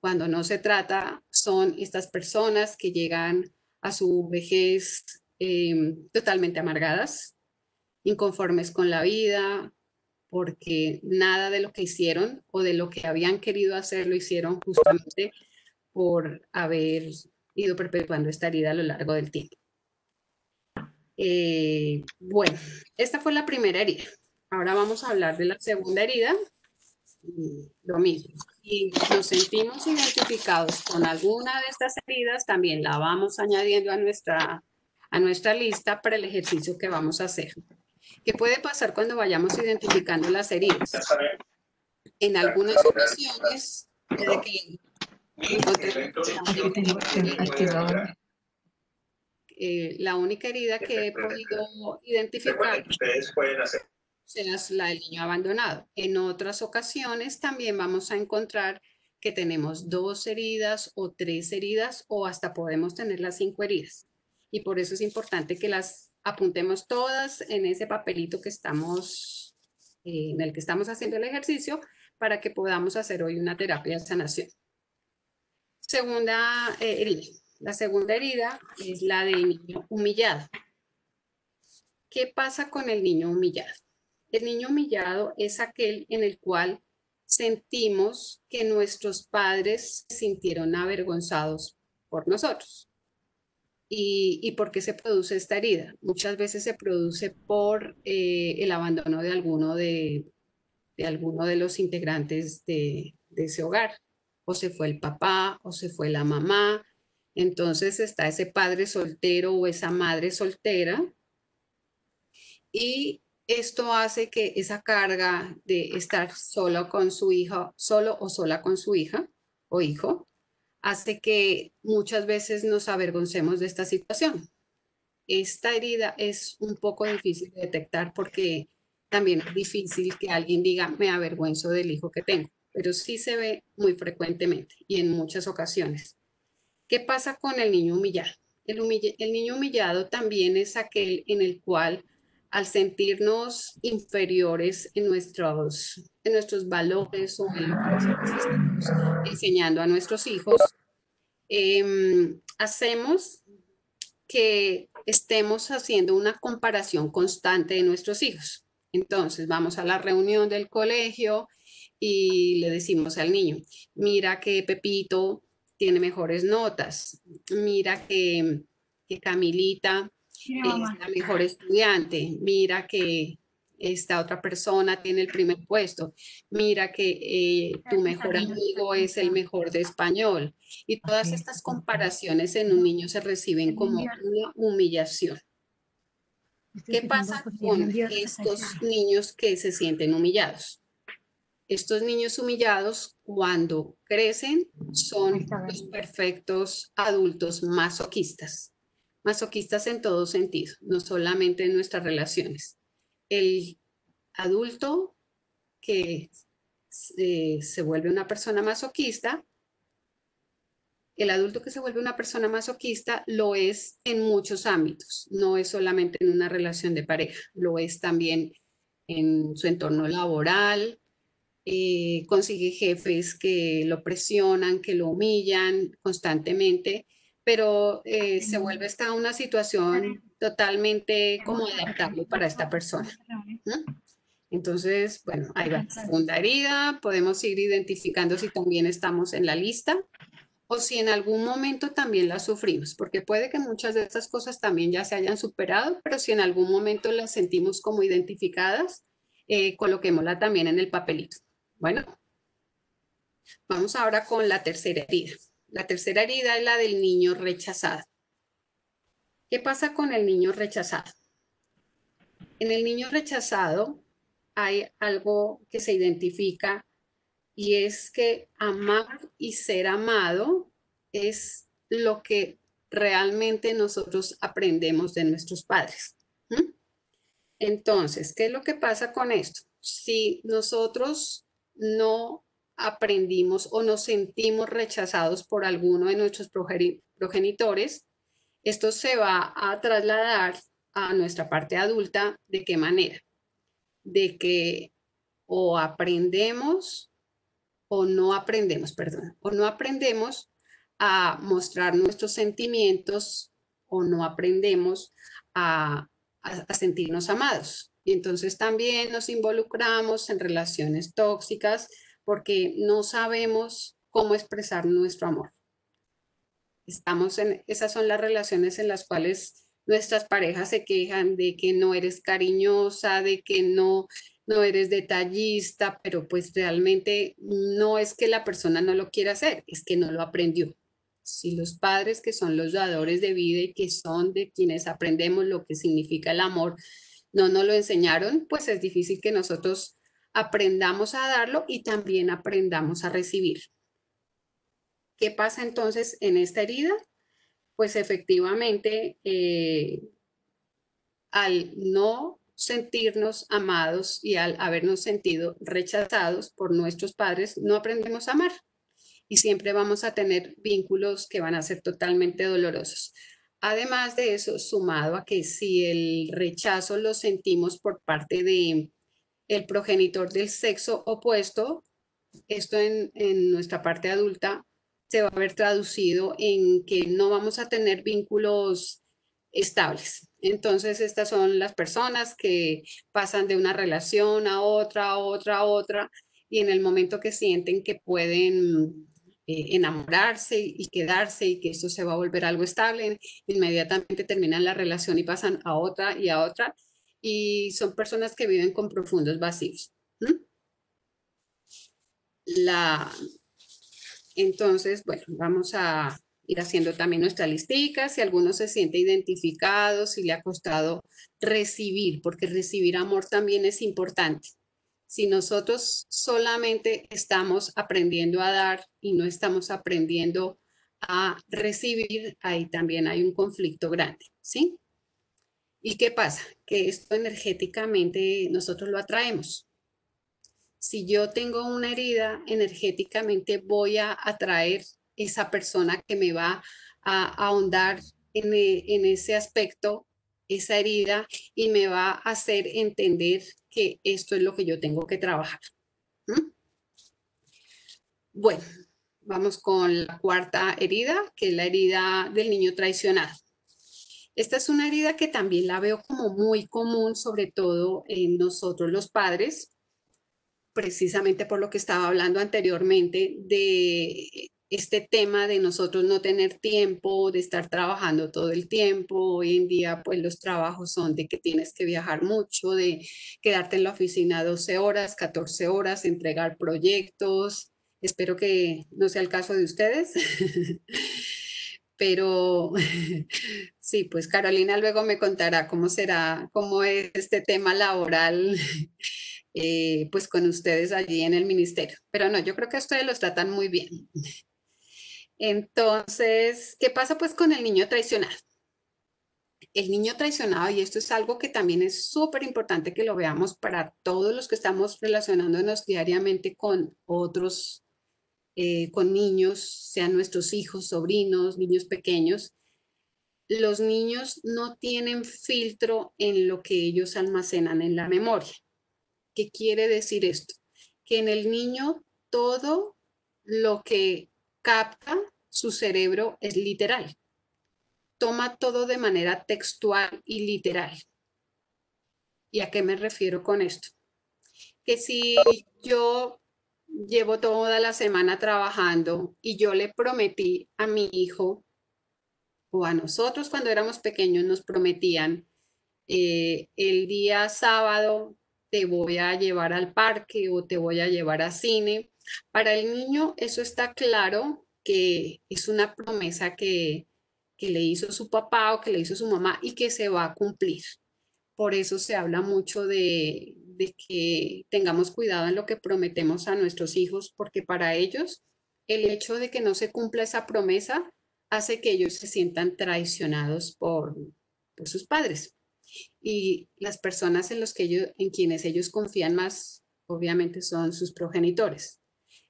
cuando no se trata, son estas personas que llegan a su vejez totalmente amargadas, inconformes con la vida, porque nada de lo que hicieron o de lo que habían querido hacer lo hicieron, justamente por haber ido perpetuando esta herida a lo largo del tiempo. Bueno, esta fue la primera herida. Ahora vamos a hablar de la segunda herida. Lo mismo. Y nos sentimos identificados con alguna de estas heridas, también la vamos añadiendo a nuestra lista para el ejercicio que vamos a hacer. ¿Qué puede pasar cuando vayamos identificando las heridas? En algunas ocasiones, puede que la única herida que he podido identificar es la del niño abandonado. En otras ocasiones también vamos a encontrar que tenemos 2 heridas o 3 heridas, o hasta podemos tener las 5 heridas. Y por eso es importante que las apuntemos todas en ese papelito que estamos, en el que estamos haciendo el ejercicio, para que podamos hacer hoy una terapia de sanación. Segunda herida. La segunda herida es la del niño humillado. ¿Qué pasa con el niño humillado? El niño humillado es aquel en el cual sentimos que nuestros padres se sintieron avergonzados por nosotros. ¿Y por qué se produce esta herida? Muchas veces se produce por el abandono de alguno de los integrantes de ese hogar. O se fue el papá, o se fue la mamá. Entonces está ese padre soltero o esa madre soltera, y esto hace que esa carga de estar solo con su hija, solo o sola con su hija o hijo, hace que muchas veces nos avergoncemos de esta situación. Esta herida es un poco difícil de detectar porque también es difícil que alguien diga, me avergüenzo del hijo que tengo, pero sí se ve muy frecuentemente y en muchas ocasiones. ¿Qué pasa con el niño humillado? El niño humillado también es aquel en el cual, al sentirnos inferiores en nuestros valores o en lo que nosotros estamos enseñando a nuestros hijos, hacemos que estemos haciendo una comparación constante de nuestros hijos. Entonces, vamos a la reunión del colegio y le decimos al niño, mira que Pepito tiene mejores notas, mira que Camilita es la mejor estudiante, mira que esta otra persona tiene el primer puesto, mira que tu mejor amigo es el mejor de español. Y todas estas comparaciones en un niño se reciben como una humillación. ¿Qué pasa con estos niños que se sienten humillados? Estos niños humillados, cuando crecen, son los perfectos adultos masoquistas. Masoquistas en todo sentido, no solamente en nuestras relaciones. El adulto que se vuelve una persona masoquista, el adulto que se vuelve una persona masoquista lo es en muchos ámbitos, no es solamente en una relación de pareja, lo es también en su entorno laboral, consigue jefes que lo presionan, que lo humillan constantemente, pero se vuelve esta una situación totalmente como adaptable para esta persona, ¿no? Entonces, bueno, ahí va. Segunda herida, podemos ir identificando si también estamos en la lista o si en algún momento también las sufrimos, porque puede que muchas de estas cosas también ya se hayan superado, pero si en algún momento las sentimos como identificadas, coloquémosla también en el papelito. Bueno, vamos ahora con la tercera herida. La tercera herida es la del niño rechazado. ¿Qué pasa con el niño rechazado? En el niño rechazado hay algo que se identifica y es que amar y ser amado es lo que realmente nosotros aprendemos de nuestros padres. ¿Mm? Entonces, ¿qué es lo que pasa con esto? Si nosotros no aprendimos o nos sentimos rechazados por alguno de nuestros progenitores, esto se va a trasladar a nuestra parte adulta. ¿De qué manera? De que o aprendemos o no aprendemos, perdón, o no aprendemos a mostrar nuestros sentimientos o no aprendemos a sentirnos amados. Y entonces también nos involucramos en relaciones tóxicas porque no sabemos cómo expresar nuestro amor. Esas son las relaciones en las cuales nuestras parejas se quejan de que no eres cariñosa, de que no eres detallista, pero pues realmente no es que la persona no lo quiera hacer, es que no lo aprendió. Si los padres, que son los dadores de vida y que son de quienes aprendemos lo que significa el amor, no nos lo enseñaron, pues es difícil que nosotros aprendamos a darlo y también aprendamos a recibir. ¿Qué pasa entonces en esta herida? Pues efectivamente, al no sentirnos amados y al habernos sentido rechazados por nuestros padres, no aprendemos a amar y siempre vamos a tener vínculos que van a ser totalmente dolorosos. Además de eso, sumado a que si el rechazo lo sentimos por parte de el progenitor del sexo opuesto, esto en nuestra parte adulta se va a ver traducido en que no vamos a tener vínculos estables. Entonces, estas son las personas que pasan de una relación a otra, a otra, a otra, y en el momento que sienten que pueden enamorarse y quedarse y que esto se va a volver algo estable, inmediatamente terminan la relación y pasan a otra y a otra, y son personas que viven con profundos vacíos. ¿Mm? Entonces, bueno, vamos a ir haciendo también nuestra listica, si alguno se siente identificado, si le ha costado recibir, porque recibir amor también es importante. Si nosotros solamente estamos aprendiendo a dar y no estamos aprendiendo a recibir, ahí también hay un conflicto grande, ¿sí? ¿Y qué pasa? Que esto energéticamente nosotros lo atraemos. Si yo tengo una herida, energéticamente voy a atraer esa persona que me va a ahondar en ese aspecto, esa herida, y me va a hacer entender que esto es lo que yo tengo que trabajar. ¿Mm? Bueno, vamos con la cuarta herida, que es la herida del niño traicionado. Esta es una herida que también la veo como muy común, sobre todo en nosotros los padres, precisamente por lo que estaba hablando anteriormente de este tema de nosotros no tener tiempo, de estar trabajando todo el tiempo. Hoy en día, pues los trabajos son de que tienes que viajar mucho, de quedarte en la oficina 12 horas, 14 horas, entregar proyectos. Espero que no sea el caso de ustedes. Pero sí, pues Carolina luego me contará cómo será, cómo es este tema laboral, pues con ustedes allí en el ministerio. Pero no, yo creo que ustedes los tratan muy bien. Entonces, ¿qué pasa pues con el niño traicionado? El niño traicionado, y esto es algo que también es súper importante que lo veamos para todos los que estamos relacionándonos diariamente con otros, con niños, sean nuestros hijos, sobrinos, niños pequeños. Los niños no tienen filtro en lo que ellos almacenan en la memoria. ¿Qué quiere decir esto? Que en el niño todo lo que capta su cerebro es literal. Toma todo de manera textual y literal. ¿Y a qué me refiero con esto? Que si yo llevo toda la semana trabajando y yo le prometí a mi hijo o a nosotros cuando éramos pequeños nos prometían el día sábado te voy a llevar al parque o te voy a llevar a cine. Para el niño eso está claro que es una promesa que le hizo su papá o que le hizo su mamá y que se va a cumplir. Por eso se habla mucho de que tengamos cuidado en lo que prometemos a nuestros hijos, porque para ellos el hecho de que no se cumpla esa promesa hace que ellos se sientan traicionados por sus padres. Y las personas en, los que ellos, en quienes ellos confían más, obviamente, son sus progenitores.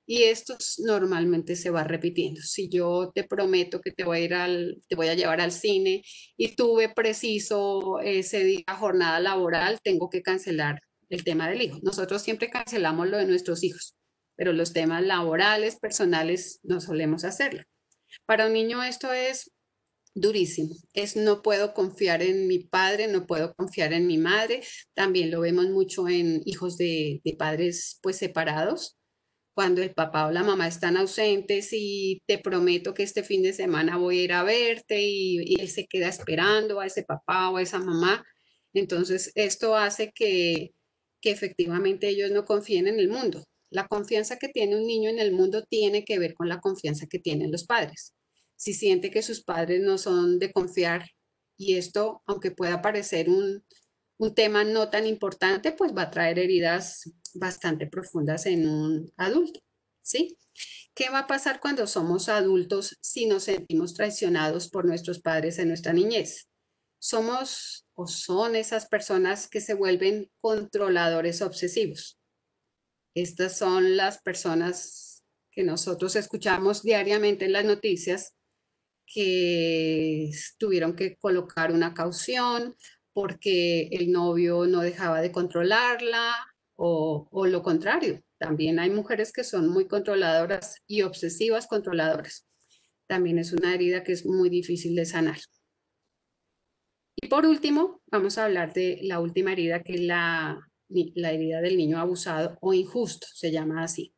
Y esto normalmente se va repitiendo. Si yo te prometo que te voy a te voy a llevar al cine y tuve preciso ese día jornada laboral, tengo que cancelar el tema del hijo. Nosotros siempre cancelamos lo de nuestros hijos, pero los temas laborales, personales, no solemos hacerlo. Para un niño esto es durísimo. Es no puedo confiar en mi padre, no puedo confiar en mi madre. También lo vemos mucho en hijos de padres pues separados, cuando el papá o la mamá están ausentes y te prometo que este fin de semana voy a ir a verte y él se queda esperando a ese papá o a esa mamá. Entonces, esto hace que efectivamente ellos no confíen en el mundo. La confianza que tiene un niño en el mundo tiene que ver con la confianza que tienen los padres. Si siente que sus padres no son de confiar, y esto, aunque pueda parecer un tema no tan importante, pues va a traer heridas bastante profundas en un adulto, ¿sí? ¿Qué va a pasar cuando somos adultos si nos sentimos traicionados por nuestros padres en nuestra niñez? Somos o son esas personas que se vuelven controladores obsesivos. Estas son las personas que nosotros escuchamos diariamente en las noticias que tuvieron que colocar una caución porque el novio no dejaba de controlarla o lo contrario. También hay mujeres que son muy controladoras y obsesivas controladoras. También es una herida que es muy difícil de sanar. Y por último, vamos a hablar de la última herida, que es la herida del niño abusado o injusto, se llama así.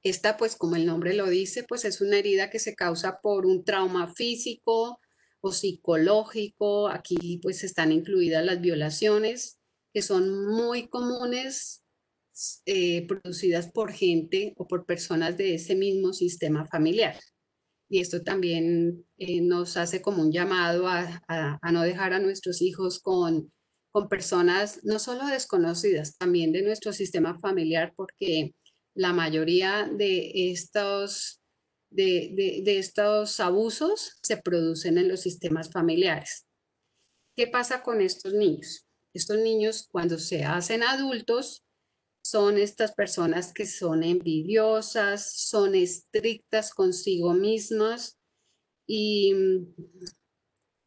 Esta, pues como el nombre lo dice, pues es una herida que se causa por un trauma físico o psicológico. Aquí pues están incluidas las violaciones, que son muy comunes, producidas por gente o por personas de ese mismo sistema familiar. Y esto también nos hace como un llamado a no dejar a nuestros hijos con personas no solo desconocidas, también de nuestro sistema familiar, porque la mayoría de estos abusos se producen en los sistemas familiares. ¿Qué pasa con estos niños? Estos niños cuando se hacen adultos son estas personas que son envidiosas, son estrictas consigo mismas y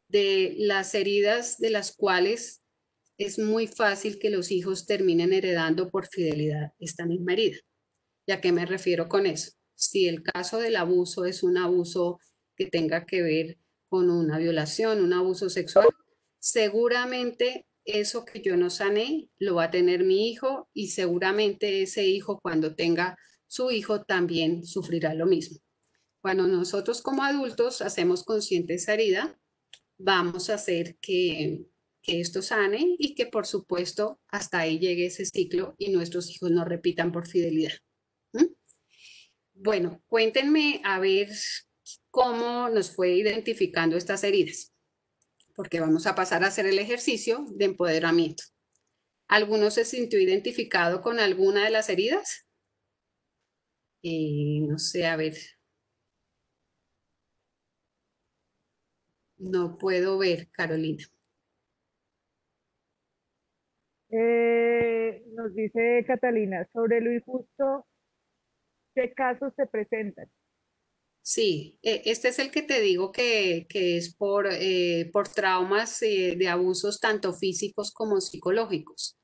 de las heridas de las cuales es muy fácil que los hijos terminen heredando por fidelidad esta misma herida. ¿Y a qué me refiero con eso? Si el caso del abuso es un abuso que tenga que ver con una violación, un abuso sexual, seguramente eso que yo no sané lo va a tener mi hijo y seguramente ese hijo cuando tenga su hijo también sufrirá lo mismo. Cuando nosotros como adultos hacemos consciente esa herida, vamos a hacer que esto sane y que por supuesto hasta ahí llegue ese ciclo y nuestros hijos no repitan por fidelidad. ¿Mm? Bueno, cuéntenme a ver cómo nos fue identificando estas heridas, porque vamos a pasar a hacer el ejercicio de empoderamiento. ¿Alguno se sintió identificado con alguna de las heridas? No sé, a ver. No puedo ver, Carolina. Nos dice Catalina, sobre lo injusto, ¿qué casos se presentan? Sí, este es el que te digo que es por traumas de abusos tanto físicos como psicológicos.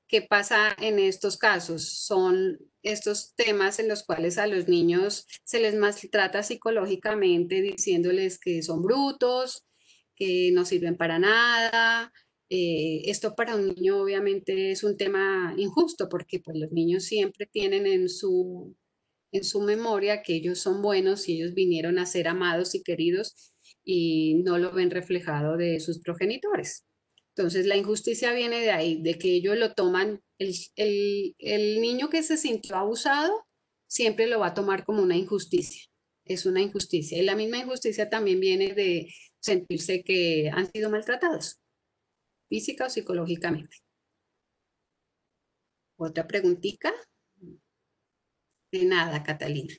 ¿Qué pasa en estos casos? Son estos temas en los cuales a los niños se les maltrata psicológicamente diciéndoles que son brutos, que no sirven para nada. Esto para un niño obviamente es un tema injusto porque pues, los niños siempre tienen en su memoria que ellos son buenos y ellos vinieron a ser amados y queridos y no lo ven reflejado de sus progenitores. Entonces la injusticia viene de ahí, de que ellos lo toman, el niño que se sintió abusado siempre lo va a tomar como una injusticia, es una injusticia. Y la misma injusticia también viene de sentirse que han sido maltratados, física o psicológicamente. Otra preguntita. De nada, Catalina.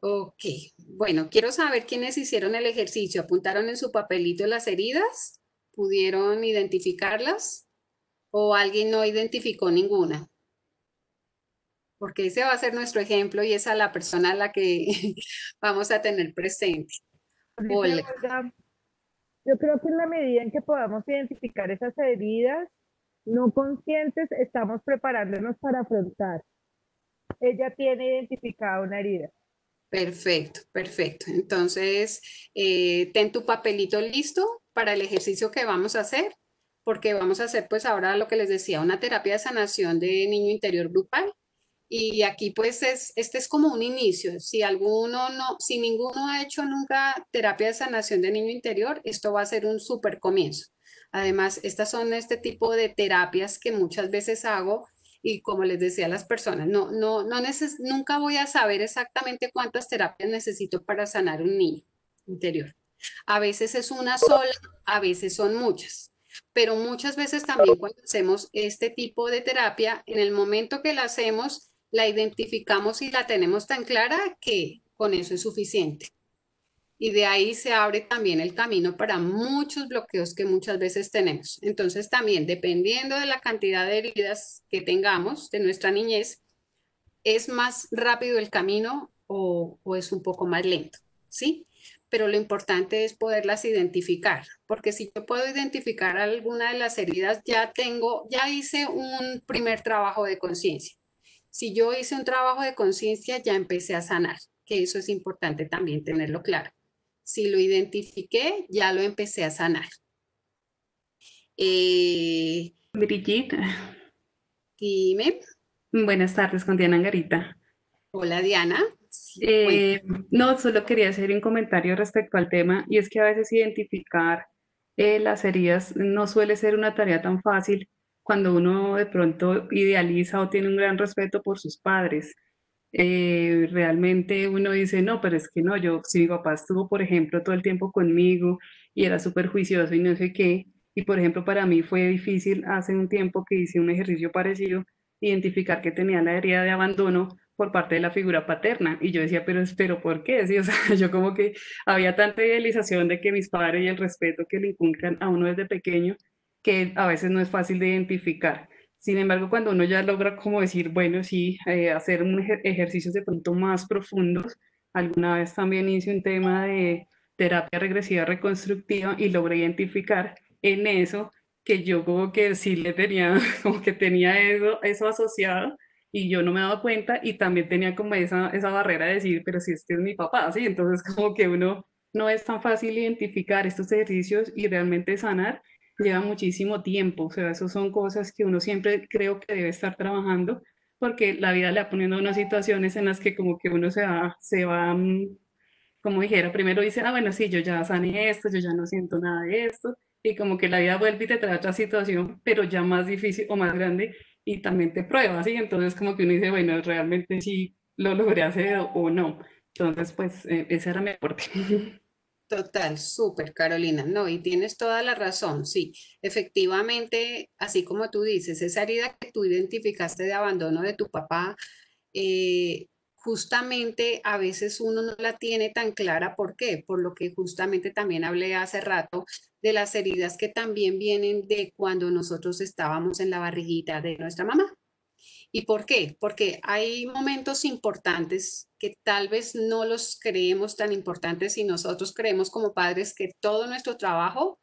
Ok, bueno, quiero saber quiénes hicieron el ejercicio. ¿Apuntaron en su papelito las heridas? ¿Pudieron identificarlas? ¿O alguien no identificó ninguna? Porque ese va a ser nuestro ejemplo y esa es la persona a la que vamos a tener presente. Dice Hola. Olga, yo creo que en la medida en que podamos identificar esas heridas no conscientes, estamos preparándonos para afrontar. Ella tiene identificada una herida. Perfecto, perfecto. Entonces, ten tu papelito listo para el ejercicio que vamos a hacer, porque vamos a hacer pues ahora lo que les decía, una terapia de sanación de niño interior grupal. Y aquí pues este es como un inicio. Si ninguno ha hecho nunca terapia de sanación de niño interior, esto va a ser un súper comienzo. Además, estas son este tipo de terapias que muchas veces hago y como les decía a las personas, nunca voy a saber exactamente cuántas terapias necesito para sanar un niño interior. A veces es una sola, a veces son muchas. Pero muchas veces también cuando hacemos este tipo de terapia, en el momento que la hacemos, la identificamos y la tenemos tan clara que con eso es suficiente. Y de ahí se abre también el camino para muchos bloqueos que muchas veces tenemos. Entonces también, dependiendo de la cantidad de heridas que tengamos de nuestra niñez, es más rápido el camino o es un poco más lento, ¿sí? Pero lo importante es poderlas identificar, porque si yo puedo identificar alguna de las heridas, ya hice un primer trabajo de conciencia. Si yo hice un trabajo de conciencia, ya empecé a sanar, que eso es importante también tenerlo claro. Si lo identifiqué, ya lo empecé a sanar. Brigitte, Dime. buenas tardes con Diana Angarita. Hola, Diana. Cuéntame. No, solo quería hacer un comentario respecto al tema y es que a veces identificar las heridas no suele ser una tarea tan fácil cuando uno de pronto idealiza o tiene un gran respeto por sus padres. Realmente uno dice, no, pero es que no, si mi papá estuvo, por ejemplo, todo el tiempo conmigo y era súper juicioso y no sé qué, y por ejemplo para mí fue difícil hace un tiempo que hice un ejercicio parecido, identificar que tenía la herida de abandono por parte de la figura paterna. Y yo decía, pero ¿por qué? Sí, o sea, yo como que había tanta idealización de que mis padres y el respeto que le inculcan a uno desde pequeño, que a veces no es fácil de identificar. Sin embargo, cuando uno ya logra como decir, bueno, sí, hacer ejercicios de pronto más profundos, alguna vez también hice un tema de terapia regresiva reconstructiva y logré identificar en eso que yo como que sí le tenía, como que tenía eso asociado y yo no me daba cuenta y también tenía como esa barrera de decir, pero si este es mi papá, ¿sí? Entonces como que uno no es tan fácil identificar estos ejercicios y realmente sanar lleva muchísimo tiempo, o sea, eso son cosas que uno siempre creo que debe estar trabajando porque la vida le va poniendo unas situaciones en las que como que uno se va como dijera, primero dice, ah, bueno, sí, yo ya sané esto, yo ya no siento nada de esto, y como que la vida vuelve y te trae otra situación, pero ya más difícil o más grande, y también te prueba, ¿sí? Entonces como que uno dice, bueno, realmente sí lo logré hacer o no. Entonces, pues, ese era mi aporte. Total, súper, Carolina. No, y tienes toda la razón. Sí, efectivamente, así como tú dices, esa herida que tú identificaste de abandono de tu papá, justamente a veces uno no la tiene tan clara. ¿Por qué? Por lo que justamente también hablé hace rato de las heridas que también vienen de cuando nosotros estábamos en la barriguita de nuestra mamá. ¿Y por qué? Porque hay momentos importantes que tal vez no los creemos tan importantes y nosotros creemos como padres que todo nuestro trabajo,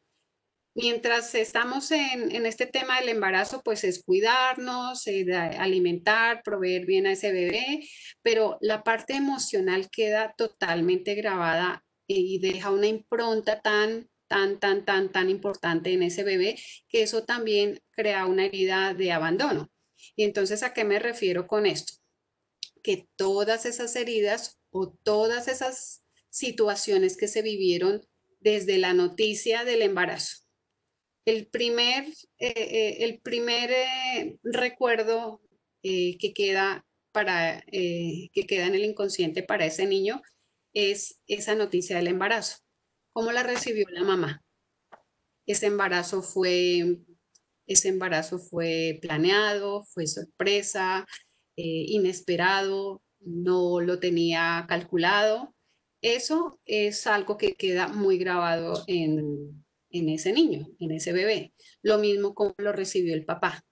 mientras estamos en este tema del embarazo, pues es cuidarnos, alimentar, proveer bien a ese bebé, pero la parte emocional queda totalmente grabada y deja una impronta tan importante en ese bebé que eso también crea una herida de abandono. Y entonces, ¿a qué me refiero con esto? Que todas esas heridas o todas esas situaciones que se vivieron desde la noticia del embarazo. El primer recuerdo que queda que queda en el inconsciente para ese niño es esa noticia del embarazo. ¿Cómo la recibió la mamá? Ese embarazo fue ese embarazo fue planeado, fue sorpresa, inesperado, no lo tenía calculado. Eso es algo que queda muy grabado en ese niño, en ese bebé. Lo mismo como lo recibió el papá.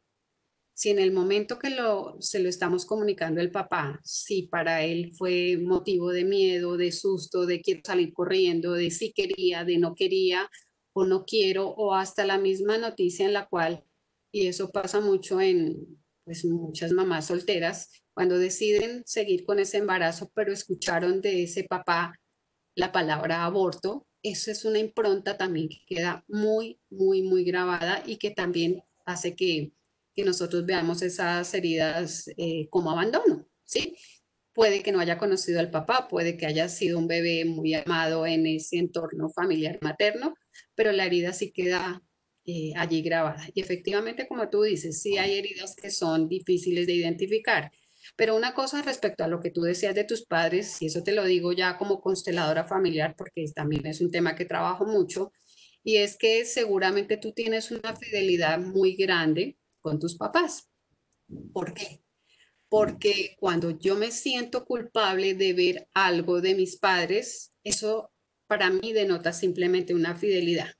Si en el momento que se lo estamos comunicando el papá, si para él fue motivo de miedo, de susto, de quiero salir corriendo, de si quería, de no quería o no quiero, o hasta la misma noticia en la cual, y eso pasa mucho en pues, muchas mamás solteras, cuando deciden seguir con ese embarazo, pero escucharon de ese papá la palabra aborto, eso es una impronta también que queda muy grabada y que también hace que nosotros veamos esas heridas como abandono, ¿sí? Puede que no haya conocido al papá, puede que haya sido un bebé muy amado en ese entorno familiar materno, pero la herida sí queda allí grabada. Y efectivamente, como tú dices, sí hay heridas que son difíciles de identificar. Pero una cosa respecto a lo que tú decías de tus padres, y eso te lo digo ya como consteladora familiar, porque también es un tema que trabajo mucho, y es que seguramente tú tienes una fidelidad muy grande con tus papás. ¿Por qué? Porque cuando yo me siento culpable de ver algo de mis padres, eso para mí denota simplemente una fidelidad.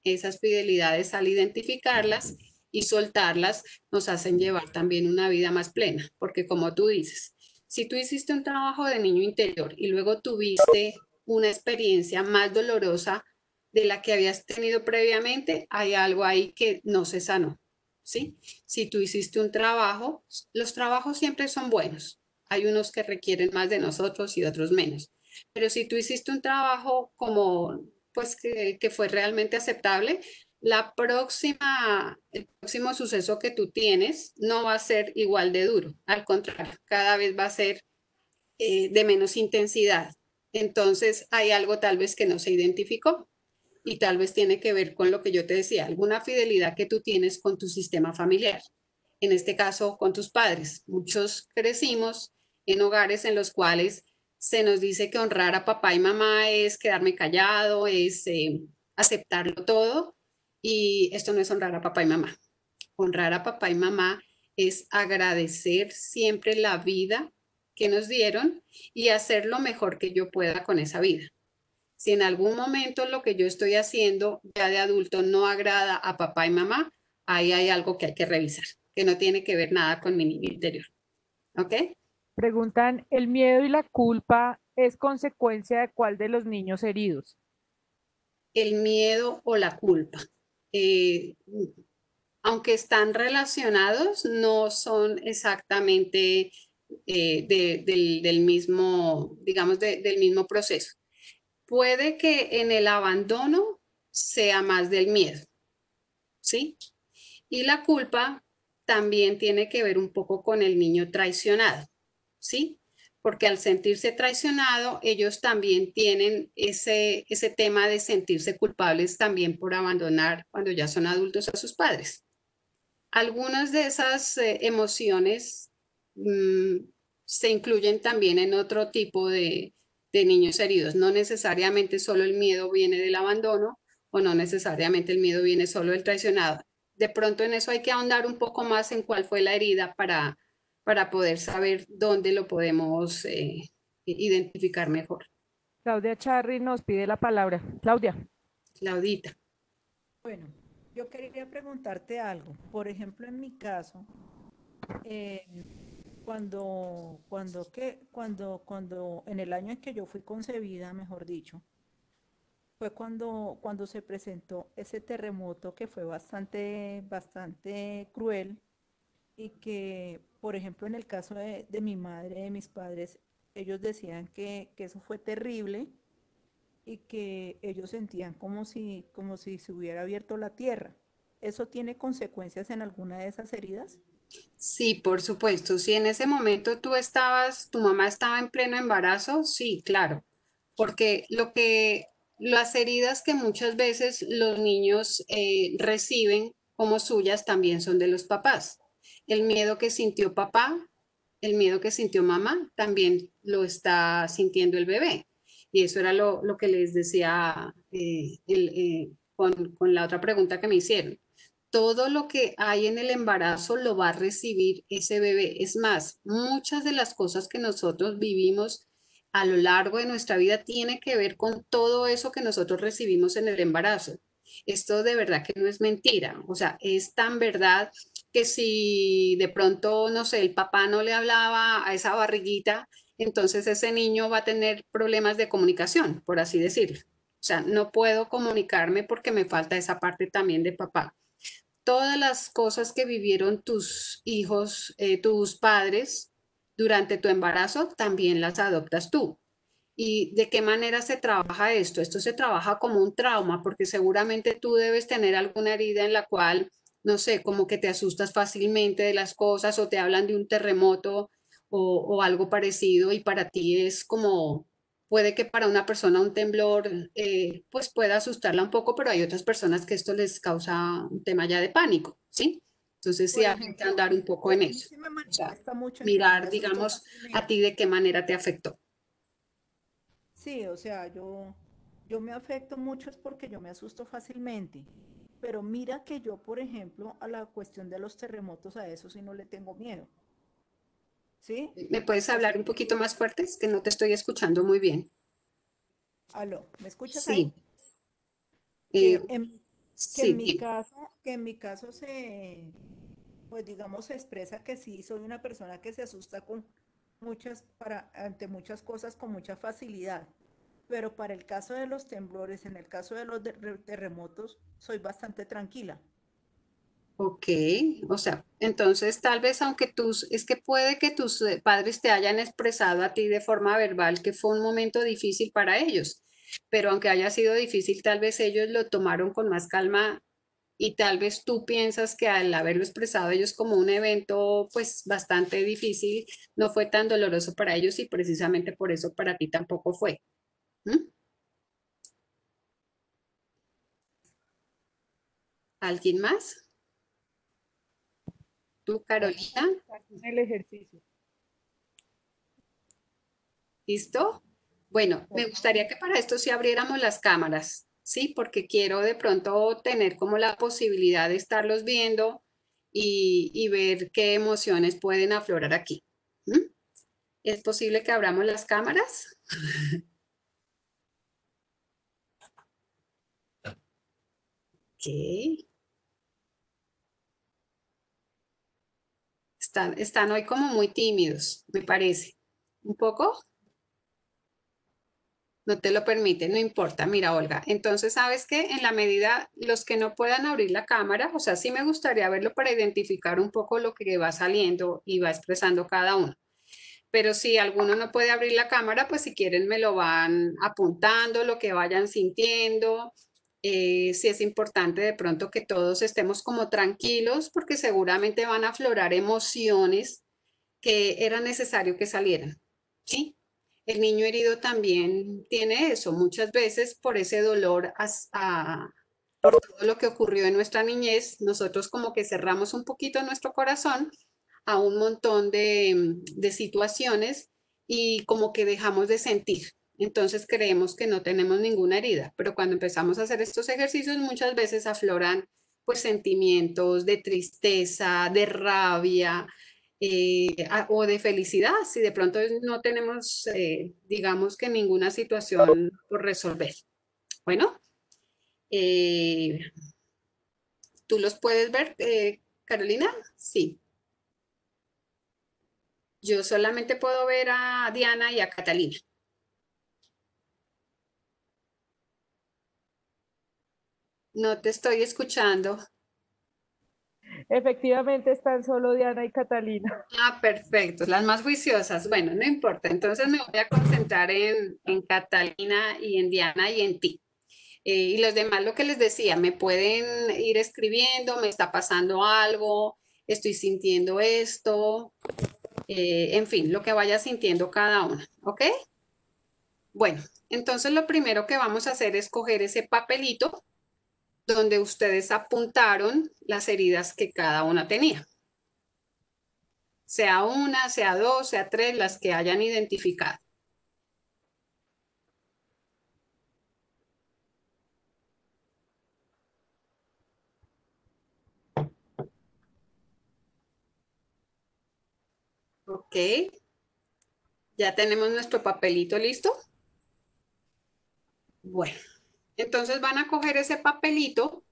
Esas fidelidades al identificarlas y soltarlas nos hacen llevar también una vida más plena, porque como tú dices, si tú hiciste un trabajo de niño interior y luego tuviste una experiencia más dolorosa de la que habías tenido previamente, hay algo ahí que no se sanó, ¿sí? Si tú hiciste un trabajo, los trabajos siempre son buenos. Hay unos que requieren más de nosotros y otros menos. Pero si tú hiciste un trabajo como, pues, que fue realmente aceptable, el próximo suceso que tú tienes no va a ser igual de duro. Al contrario, cada vez va a ser de menos intensidad. Entonces, hay algo tal vez que no se identificó y tal vez tiene que ver con lo que yo te decía, alguna fidelidad que tú tienes con tu sistema familiar, en este caso con tus padres. Muchos crecimos en hogares en los cuales se nos dice que honrar a papá y mamá es quedarme callado, es aceptarlo todo, y esto no es honrar a papá y mamá. Honrar a papá y mamá es agradecer siempre la vida que nos dieron y hacer lo mejor que yo pueda con esa vida. Si en algún momento lo que yo estoy haciendo ya de adulto no agrada a papá y mamá, ahí hay algo que hay que revisar, que no tiene que ver nada con mi niño interior. ¿Ok? Preguntan, ¿el miedo y la culpa es consecuencia de cuál de los niños heridos? El miedo o la culpa. Eh, Aunque están relacionados, no son exactamente del mismo, digamos, del mismo proceso. Puede que en el abandono sea más del miedo, ¿sí? Y la culpa también tiene que ver un poco con el niño traicionado, ¿sí? Porque al sentirse traicionado, ellos también tienen ese tema de sentirse culpables también por abandonar cuando ya son adultos a sus padres. Algunas de esas emociones mm, se incluyen también en otro tipo de niños heridos. No necesariamente solo el miedo viene del abandono o no necesariamente el miedo viene solo del traicionado. De pronto en eso hay que ahondar un poco más en cuál fue la herida para poder saber dónde lo podemos identificar mejor. Claudia Charri nos pide la palabra. Claudia. Claudita. Bueno, yo quería preguntarte algo. Por ejemplo, en mi caso, eh, cuando en el año en que yo fui concebida, mejor dicho, fue cuando se presentó ese terremoto que fue bastante cruel y que, por ejemplo, en el caso de mi madre, de mis padres, ellos decían que eso fue terrible y que ellos sentían como si se hubiera abierto la tierra. ¿Eso tiene consecuencias en alguna de esas heridas? Sí, por supuesto. Si en ese momento tu mamá estaba en pleno embarazo, sí, claro, porque las heridas que muchas veces los niños reciben como suyas también son de los papás. El miedo que sintió papá, el miedo que sintió mamá, también lo está sintiendo el bebé. Y eso era lo que les decía con la otra pregunta que me hicieron. Todo lo que hay en el embarazo lo va a recibir ese bebé. Es más, muchas de las cosas que nosotros vivimos a lo largo de nuestra vida tiene que ver con todo eso que nosotros recibimos en el embarazo. Esto de verdad que no es mentira. O sea, es tan verdad que si de pronto, no sé, el papá no le hablaba a esa barriguita, entonces ese niño va a tener problemas de comunicación, por así decirlo. O sea, no puedo comunicarme porque me falta esa parte también de papá. Todas las cosas que vivieron tus hijos, tus padres durante tu embarazo, también las adoptas tú. ¿Y de qué manera se trabaja esto? Esto se trabaja como un trauma, porque seguramente tú debes tener alguna herida en la cual, no sé, como que te asustas fácilmente de las cosas o te hablan de un terremoto o algo parecido y para ti es como, puede que para una persona un temblor pues pueda asustarla un poco, pero hay otras personas que esto les causa un tema ya de pánico, ¿sí? Entonces sí Por hay que ejemplo, andar un poco sí, en a mí eso. se me O sea, manifiesta mucho en que yo me mirar, asusto digamos, a fácilmente. ti de qué manera te afectó. Sí, o sea, yo me afecto mucho es porque yo me asusto fácilmente. Pero mira que yo, por ejemplo, a la cuestión de los terremotos, a eso sí no le tengo miedo. ¿Sí? ¿Me puedes O sea, hablar un poquito más fuerte? Es que no te estoy escuchando muy bien. aló, ¿me escuchas ahí? Sí, eh, Que en, que sí, en mi dime. caso, que en mi caso pues digamos, se expresa que sí soy una persona que se asusta ante muchas cosas con mucha facilidad. Pero para el caso de los temblores, en el caso de los terremotos, soy bastante tranquila. Ok, o sea, entonces tal vez es que puede que tus padres te hayan expresado a ti de forma verbal que fue un momento difícil para ellos, pero aunque haya sido difícil, tal vez ellos lo tomaron con más calma y tal vez tú piensas que al haberlo expresado ellos como un evento pues bastante difícil, no fue tan doloroso para ellos y precisamente por eso para ti tampoco fue. ¿Mm? ¿Alguien más? ¿Tú, Vamos a Carolina? empezar con el ejercicio. ¿Listo? Bueno, Por me favor. gustaría que para esto sí abriéramos las cámaras, ¿sí? Porque quiero de pronto tener como la posibilidad de estarlos viendo y ver qué emociones pueden aflorar aquí. ¿Mm? ¿Es posible que abramos las cámaras? Ok. Están hoy como muy tímidos, me parece. ¿Un poco? No te lo permite, no importa. Mira, Olga, entonces, ¿sabes qué? En la medida, los que no puedan abrir la cámara, o sea, sí me gustaría verlo para identificar un poco lo que va saliendo y va expresando cada uno. Pero si alguno no puede abrir la cámara, pues si quieren me lo van apuntando, lo que vayan sintiendo. Sí es importante de pronto que todos estemos como tranquilos porque seguramente van a aflorar emociones que era necesario que salieran, ¿sí? El niño herido también tiene eso, muchas veces por ese dolor por todo lo que ocurrió en nuestra niñez, nosotros como que cerramos un poquito nuestro corazón a un montón de situaciones y como que dejamos de sentir. Entonces creemos que no tenemos ninguna herida, pero cuando empezamos a hacer estos ejercicios muchas veces afloran pues sentimientos de tristeza, de rabia, o de felicidad, si de pronto no tenemos, digamos que ninguna situación por resolver. Bueno, eh, ¿tú los puedes ver, Carolina? Sí. Yo solamente puedo ver a Diana y a Catalina. No te estoy escuchando. Efectivamente están solo Diana y Catalina. Ah, perfecto, las más juiciosas. Bueno, no importa. Entonces me voy a concentrar en Catalina y en Diana y en ti. Y los demás, lo que les decía, me pueden ir escribiendo, me está pasando algo, estoy sintiendo esto, en fin, lo que vaya sintiendo cada una, ¿ok? Bueno, entonces lo primero que vamos a hacer es coger ese papelito donde ustedes apuntaron las heridas que cada una tenía. Sea una, sea dos, sea tres, las que hayan identificado. ¿Ok? ¿Ya tenemos nuestro papelito listo? Bueno, entonces van a coger ese papelito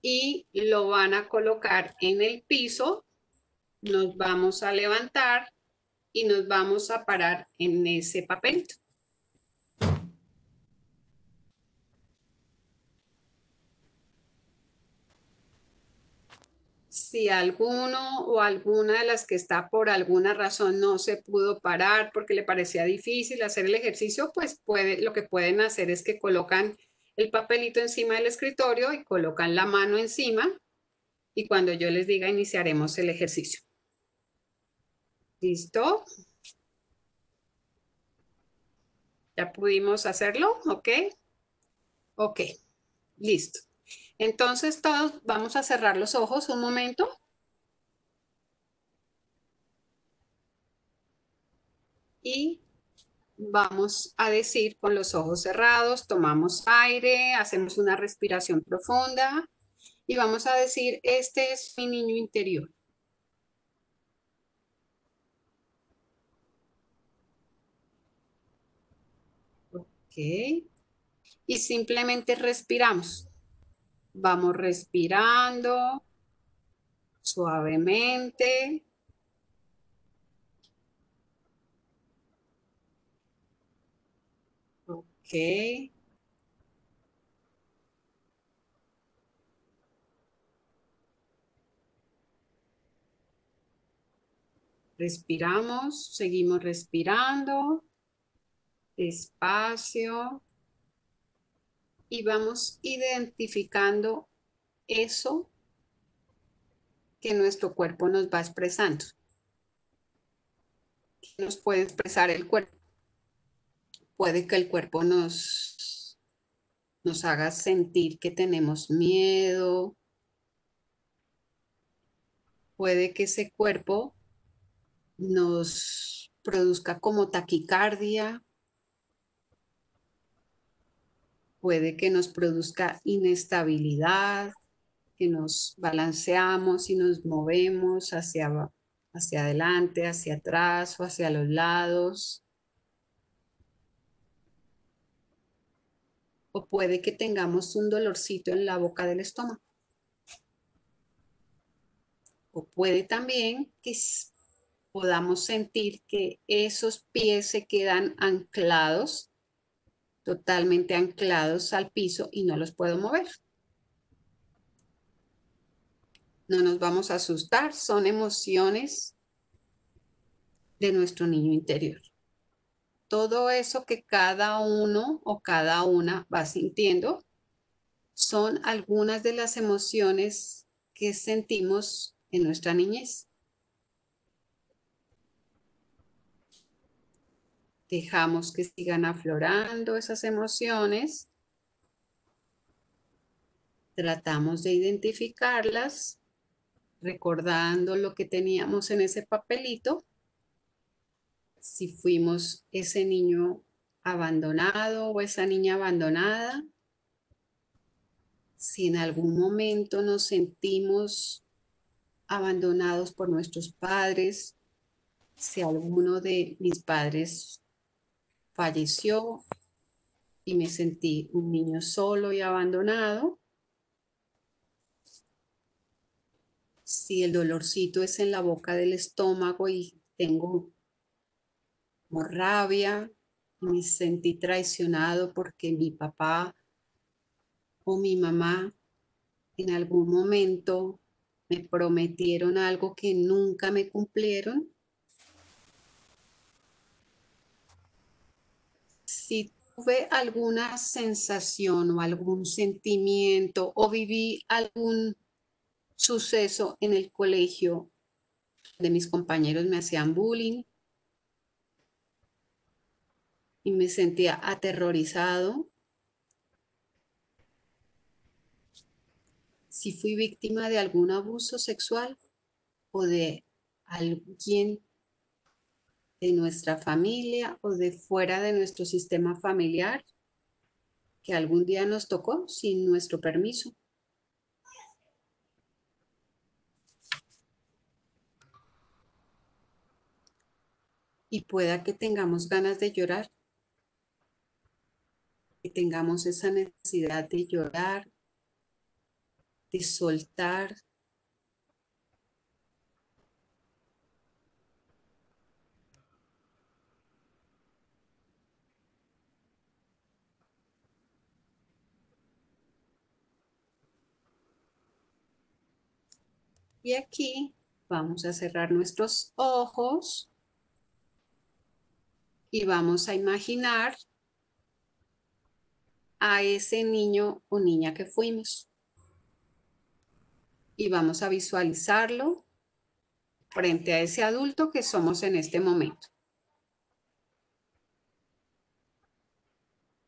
y lo van a colocar en el piso. Nos vamos a levantar y nos vamos a parar en ese papelito. Si alguno o alguna de las que está por alguna razón no se pudo parar porque le parecía difícil hacer el ejercicio, pues lo que pueden hacer es que colocan el papelito encima del escritorio y colocan la mano encima y cuando yo les diga iniciaremos el ejercicio. ¿Listo? ¿Ya pudimos hacerlo? ¿Ok? Ok, listo. Entonces todos vamos a cerrar los ojos un momento. Y vamos a decir con los ojos cerrados, tomamos aire, hacemos una respiración profunda y vamos a decir, este es mi niño interior. Ok. Y simplemente respiramos. Vamos respirando suavemente. Ok. Respiramos, seguimos respirando, despacio, y vamos identificando eso que nuestro cuerpo nos va expresando. ¿Qué nos puede expresar el cuerpo? Puede que el cuerpo nos haga sentir que tenemos miedo. Puede que ese cuerpo nos produzca como taquicardia. Puede que nos produzca inestabilidad, que nos balanceamos y nos movemos hacia hacia adelante, hacia atrás o hacia los lados. O puede que tengamos un dolorcito en la boca del estómago. O puede también que podamos sentir que esos pies se quedan anclados, totalmente anclados al piso y no los puedo mover. No nos vamos a asustar, son emociones de nuestro niño interior. Todo eso que cada uno o cada una va sintiendo son algunas de las emociones que sentimos en nuestra niñez. Dejamos que sigan aflorando esas emociones. Tratamos de identificarlas, recordando lo que teníamos en ese papelito. Si fuimos ese niño abandonado o esa niña abandonada. Si en algún momento nos sentimos abandonados por nuestros padres, si alguno de mis padres falleció y me sentí un niño solo y abandonado, si el dolorcito es en la boca del estómago y tengo como rabia y me sentí traicionado porque mi papá o mi mamá en algún momento me prometieron algo que nunca me cumplieron. Si tuve alguna sensación o algún sentimiento o viví algún suceso en el colegio de mis compañeros me hacían bullying y me sentía aterrorizado. Si fui víctima de algún abuso sexual o de alguien de nuestra familia o de fuera de nuestro sistema familiar que algún día nos tocó sin nuestro permiso. Y pueda que tengamos ganas de llorar, que tengamos esa necesidad de llorar, de soltar. Y aquí vamos a cerrar nuestros ojos y vamos a imaginar a ese niño o niña que fuimos. Y vamos a visualizarlo frente a ese adulto que somos en este momento.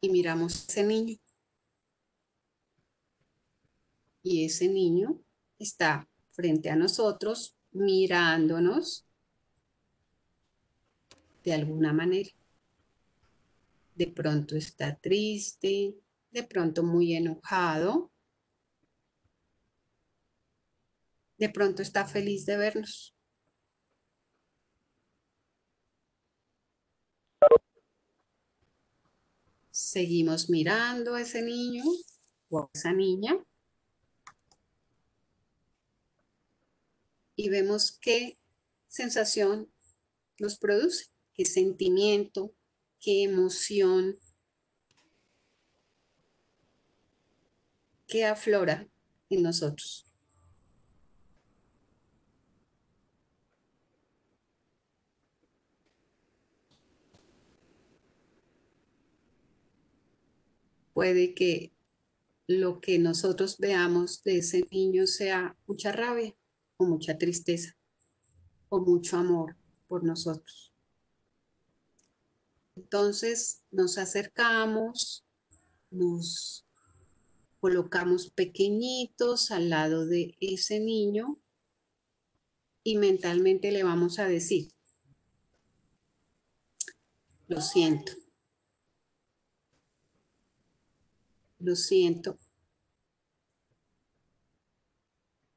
Y miramos a ese niño. Y ese niño está frente a nosotros mirándonos de alguna manera. De pronto está triste, de pronto muy enojado, de pronto está feliz de vernos. Seguimos mirando a ese niño o a esa niña y vemos qué sensación nos produce, qué sentimiento, qué emoción, qué aflora en nosotros. Puede que lo que nosotros veamos de ese niño sea mucha rabia o mucha tristeza o mucho amor por nosotros. Entonces nos acercamos, nos colocamos pequeñitos al lado de ese niño y mentalmente le vamos a decir, lo siento,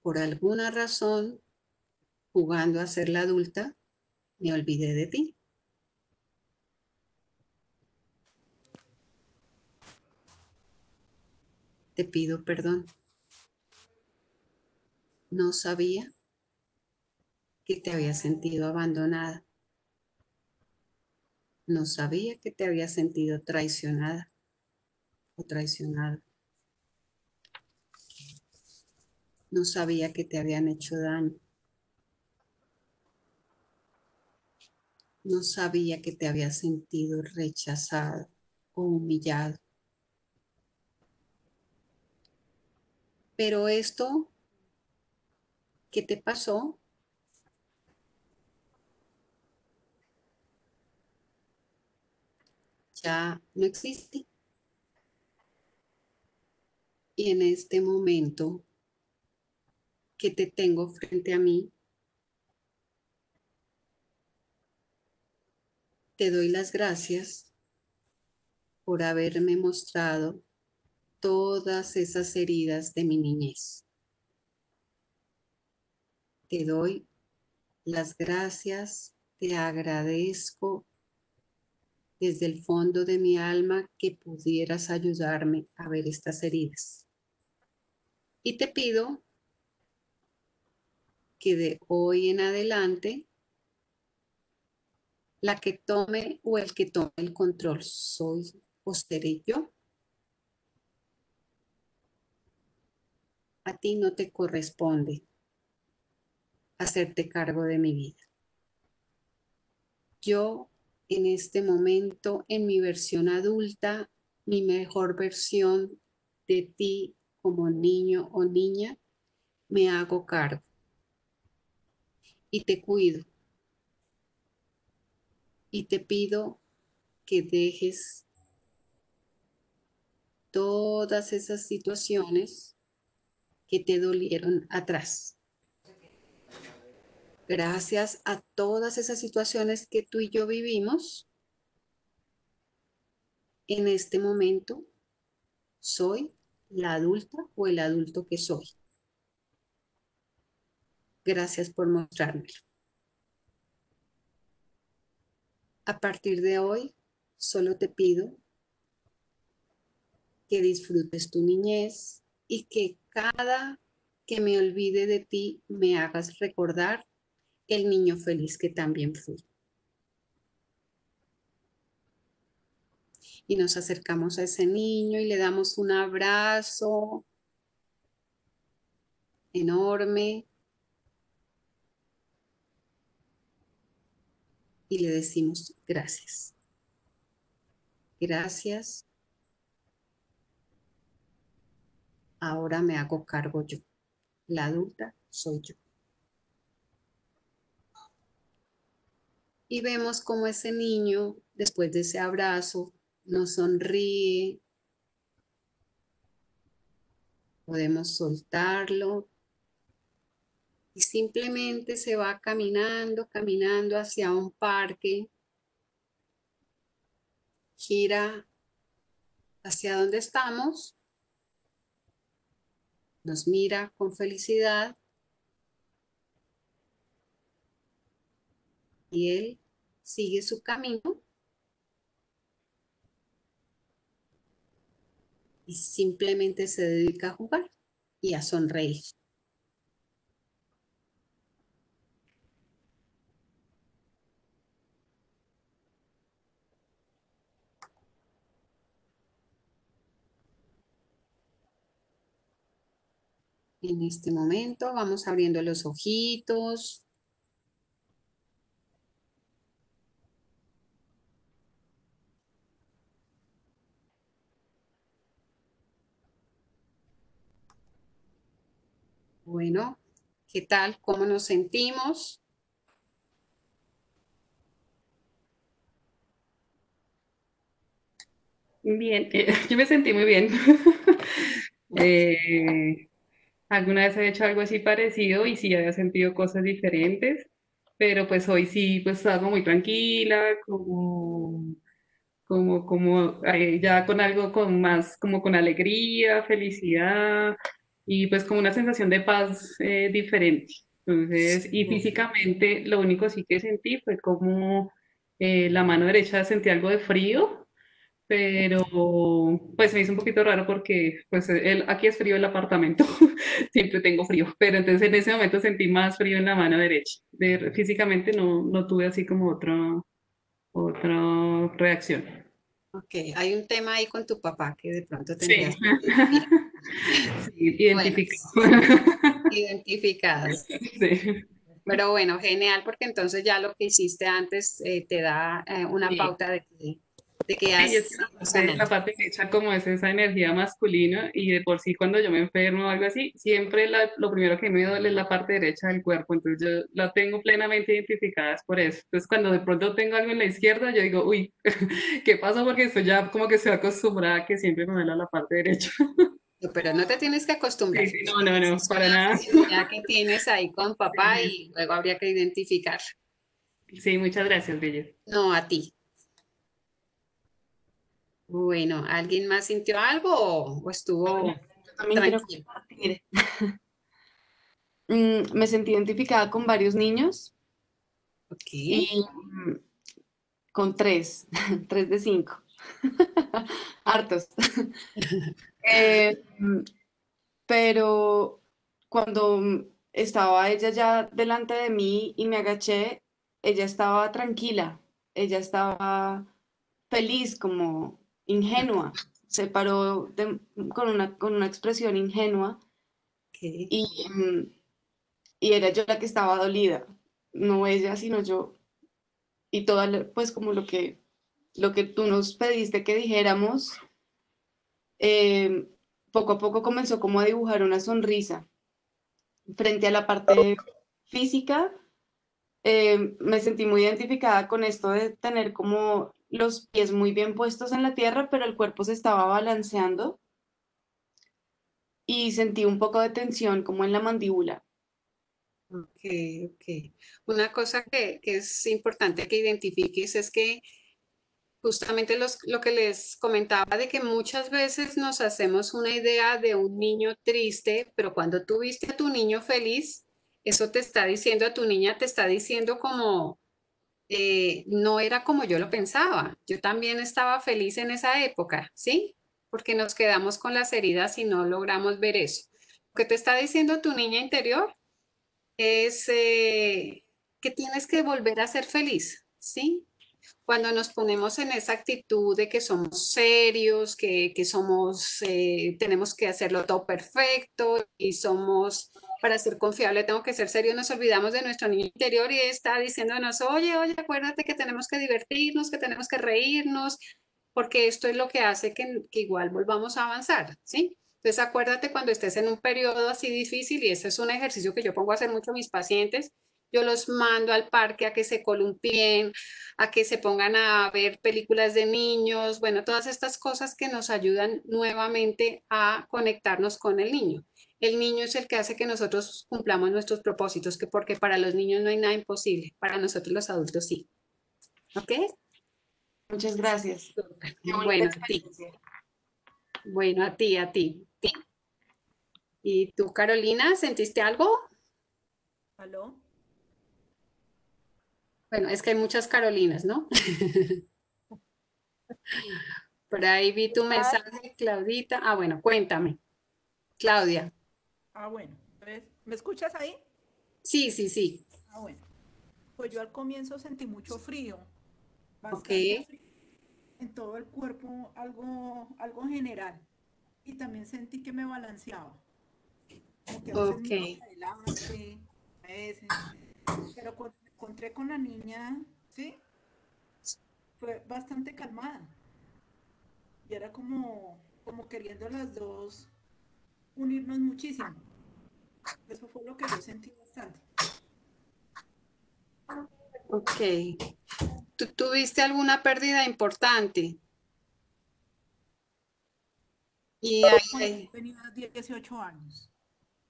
por alguna razón jugando a ser la adulta, me olvidé de ti. Te pido perdón. No sabía que te había sentido abandonada. No sabía que te había sentido traicionada o traicionado. No sabía que te habían hecho daño. No sabía que te había sentido rechazado o humillado. Pero esto que te pasó ya no existe. Y en este momento que te tengo frente a mí, te doy las gracias por haberme mostrado todas esas heridas de mi niñez. Te doy las gracias, te agradezco desde el fondo de mi alma que pudieras ayudarme a ver estas heridas. Y te pido que de hoy en adelante la que tome o el que tome el control soy o seré yo. A ti no te corresponde hacerte cargo de mi vida. Yo en este momento, en mi versión adulta, mi mejor versión de ti como niño o niña, me hago cargo y te cuido y te pido que dejes todas esas situaciones que te dolieron atrás. Gracias a todas esas situaciones que tú y yo vivimos, en este momento soy la adulta o el adulto que soy. Gracias por mostrármelo. A partir de hoy, solo te pido que disfrutes tu niñez y que cada que me olvide de ti me hagas recordar el niño feliz que también fui. Y nos acercamos a ese niño y le damos un abrazo enorme y le decimos gracias. Gracias. Ahora me hago cargo yo. La adulta soy yo. Y vemos cómo ese niño, después de ese abrazo, nos sonríe. Podemos soltarlo y simplemente se va caminando, caminando hacia un parque. Gira hacia donde estamos, nos mira con felicidad y él sigue su camino y simplemente se dedica a jugar y a sonreír. En este momento vamos abriendo los ojitos. Bueno, ¿qué tal? ¿Cómo nos sentimos? Bien, yo me sentí muy bien. Eh, Alguna vez he hecho algo así parecido y sí había sentido cosas diferentes, pero pues hoy sí, pues estaba muy tranquila, ya con algo con más, como con alegría, felicidad y pues como una sensación de paz diferente. Entonces, y Uf, físicamente lo único sí que sentí fue como la mano derecha sentí algo de frío, pero pues me hizo un poquito raro porque pues aquí es frío el apartamento, siempre tengo frío, pero entonces en ese momento sentí más frío en la mano derecha. Físicamente no tuve así como otra reacción. ok, hay un tema ahí con tu papá que de pronto Sí, tendrías que mirar. sí, Bueno, identificado. identificadas. Sí, Pero bueno, genial, porque entonces ya lo que hiciste antes te da una sí. pauta de que Sí, y es has que ido sanando. la parte derecha como es esa energía masculina y de por sí cuando yo me enfermo o algo así, siempre lo primero que me duele es la parte derecha del cuerpo, entonces yo la tengo plenamente identificada por eso. Entonces cuando de pronto tengo algo en la izquierda, yo digo, uy, ¿qué pasa? Porque estoy ya como que estoy acostumbrada a que siempre me duele la parte derecha. No, pero no te tienes que acostumbrar. Sí, sí, no, Es para una nada. facilidad que tienes ahí con papá Sí, y luego habría que identificar. sí, muchas gracias, Bella. No a ti. Bueno, ¿alguien más sintió algo o estuvo Yo también quiero tranquilo? compartir. Me sentí identificada con varios niños Ok. y con tres, tres de cinco, hartos. Eh, mm, pero cuando estaba ella ya delante de mí y me agaché, ella estaba tranquila, ella estaba feliz, como ingenua. Se paró con una expresión ingenua Ok. y, y era yo la que estaba dolida, no ella, sino yo. Y toda, pues como lo que tú nos pediste que dijéramos, eh, poco a poco comenzó como a dibujar una sonrisa frente a la parte física. Me sentí muy identificada con esto de tener como los pies muy bien puestos en la tierra, pero el cuerpo se estaba balanceando y sentí un poco de tensión como en la mandíbula. Ok, ok. Una cosa que es importante que identifiques es que justamente lo que les comentaba de que muchas veces nos hacemos una idea de un niño triste, pero cuando tú viste a tu niño feliz, eso te está diciendo a tu niña, te está diciendo como, no era como yo lo pensaba. Yo también estaba feliz en esa época, ¿sí? Porque nos quedamos con las heridas y no logramos ver eso. Lo que te está diciendo tu niña interior es que tienes que volver a ser feliz, ¿sí? Cuando nos ponemos en esa actitud de que somos serios, que somos, tenemos que hacerlo todo perfecto y somos, para ser confiable, tengo que ser serio, nos olvidamos de nuestro niño interior y está diciéndonos, oye, acuérdate que tenemos que divertirnos, que tenemos que reírnos, porque esto es lo que hace que igual volvamos a avanzar, ¿sí? Entonces acuérdate cuando estés en un periodo así difícil, y ese es un ejercicio que yo pongo a hacer mucho a mis pacientes, yo los mando al parque a que se columpien, a que se pongan a ver películas de niños, bueno, todas estas cosas que nos ayudan nuevamente a conectarnos con el niño. El niño es el que hace que nosotros cumplamos nuestros propósitos, que porque para los niños no hay nada imposible, para nosotros los adultos sí. ¿Ok? Muchas gracias. Qué bonita Bueno, a ti. experiencia. Bueno, a ti, a ti. ¿Y tú, Carolina, sentiste algo? ¿Aló? Bueno, es que hay muchas Carolinas, ¿no? Por ahí vi tu Total, mensaje, Claudita. Ah, bueno, cuéntame, Claudia. Ah, bueno. Entonces, ¿me escuchas ahí? Sí, sí, sí. Ah, bueno. Pues yo al comienzo sentí mucho frío, Ok, bastante frío en todo el cuerpo, algo general. Y también sentí que me balanceaba, como que a veces ok. me iba para adelante, a veces. Pero cuando me encontré con la niña, ¿sí? Fue bastante calmada. Y era como queriendo las dos unirnos muchísimo. Eso fue lo que yo sentí bastante. Ok. ¿Tú tuviste alguna pérdida importante? Y Cuando ahí, tenía 18 años.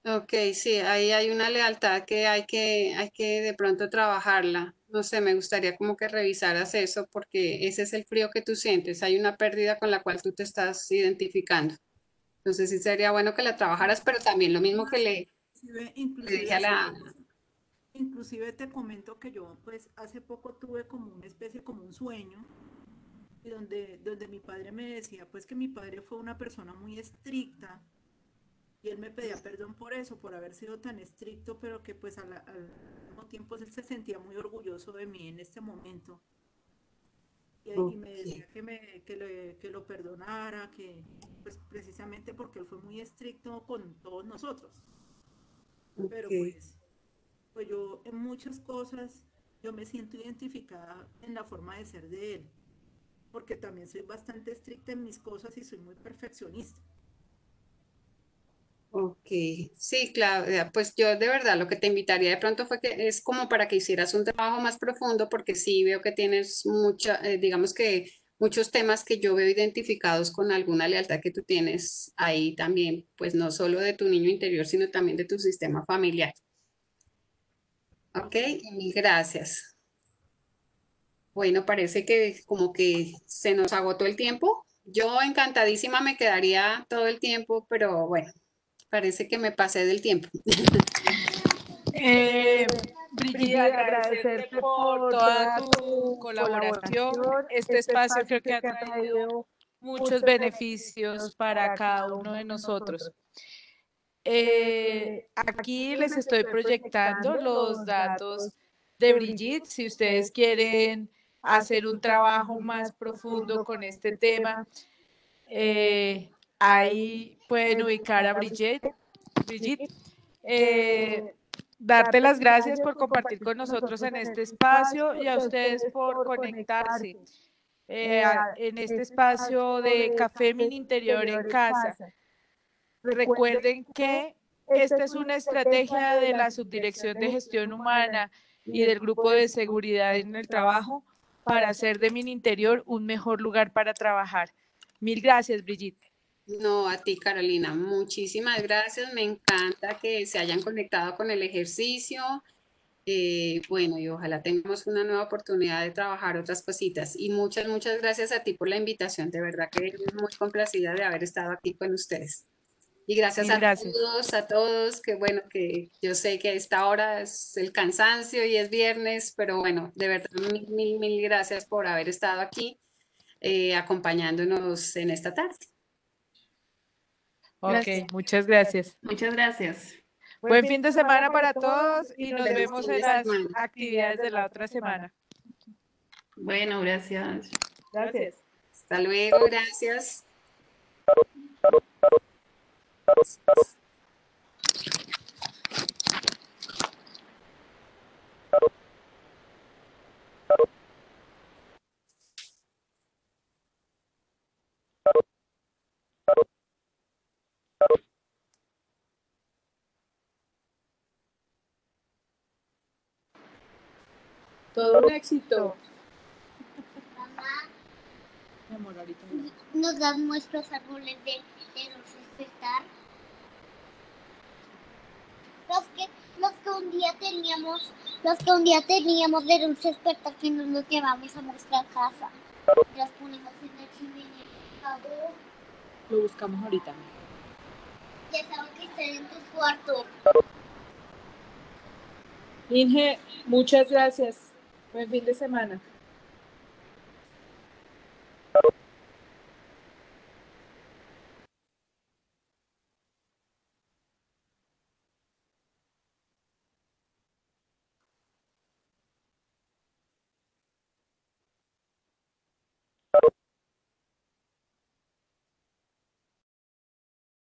ok, sí, ahí hay una lealtad que hay que de pronto trabajarla. No sé, me gustaría como que revisaras eso porque ese es el frío que tú sientes. Hay una pérdida con la cual tú te estás identificando. Entonces sí sería bueno que la trabajaras, pero también lo mismo que le dije Inclusive a hasta la, ahora. Inclusive te comento que yo pues hace poco tuve como una especie, como un sueño, y donde mi padre me decía pues que mi padre fue una persona muy estricta y él me pedía perdón por eso, por haber sido tan estricto, pero que pues al mismo tiempo él se sentía muy orgulloso de mí en este momento. Y me Ok, decía que lo perdonara, que pues precisamente porque él fue muy estricto con todos nosotros. Pero ok. pues yo en muchas cosas, yo me siento identificada en la forma de ser de él, porque también soy bastante estricta en mis cosas y soy muy perfeccionista. Ok, sí, Claudia, pues yo de verdad lo que te invitaría de pronto fue que es como para que hicieras un trabajo más profundo, porque sí veo que tienes mucha, digamos que muchos temas que yo veo identificados con alguna lealtad que tú tienes ahí también, pues no solo de tu niño interior, sino también de tu sistema familiar. Ok, Ok. y mil gracias. Bueno, parece que como que se nos agotó el tiempo. Yo encantadísima me quedaría todo el tiempo, pero bueno, parece que me pasé del tiempo. Eh, Brigitte, Brigitte, agradecerte agradecerte por por toda toda tu tu colaboración. colaboración. Este Este espacio creo espacio que creo ha que ha traído traído muchos muchos beneficios beneficios para para cada cada uno uno de de nosotros. nosotros. Aquí Aquí les les estoy estoy proyectando proyectando los los datos datos de de Brigitte. Brigitte, Si si ustedes ustedes quieren quieren hacer hacer un un trabajo trabajo más más profundo profundo con con este este tema, tema. Eh, ahí ahí pueden pueden ubicar a ubicar a Brigitte. Brigitte. Brigitte, Brigitte, eh, eh, darte darte las las gracias gracias por por compartir compartir con con nosotros nosotros en en este este espacio espacio y a y a ustedes ustedes por por conectarse conectarse en en este este espacio espacio de de Café Café Min Interior en Interior en Casa. Casa. Recuerden Recuerden que que esta esta es es una una estrategia estrategia de de la la Subdirección Subdirección de de Gestión Gestión Humana Humana y y del del Grupo Grupo de de Seguridad Seguridad en en el el Trabajo Trabajo para para hacer hacer de Min Interior un mejor lugar para trabajar. Mil gracias, Brigitte. No, a ti, Carolina, muchísimas gracias. Me encanta que se hayan conectado con el ejercicio. Bueno, y ojalá tengamos una nueva oportunidad de trabajar otras cositas. Y muchas, muchas gracias a ti por la invitación. De verdad que muy complacida de haber estado aquí con ustedes. Y gracias Mil gracias. a todos, que bueno, que yo sé que a esta hora es el cansancio y es viernes, pero bueno, de verdad, mil, mil, mil gracias por haber estado aquí acompañándonos en esta tarde. Ok, Gracias. muchas gracias. Muchas gracias. Buen Buen fin fin de de semana semana para para todos todos y y nos nos Feliz vemos vemos fin en de en las las semana. actividades actividades de de la la otra otra semana. semana. Bueno, gracias. Gracias. Gracias. Hasta luego, gracias. Todo un éxito. Mi amor, ahorita Nos dan nuestros árboles de los despertar. Los que un día teníamos, de dulces despertar que nos los llevamos a nuestra casa. Las ponemos en la chimenea. Lo buscamos ahorita. Ya saben que están en tus cuartos. Inge, muchas gracias. Buen fin de semana.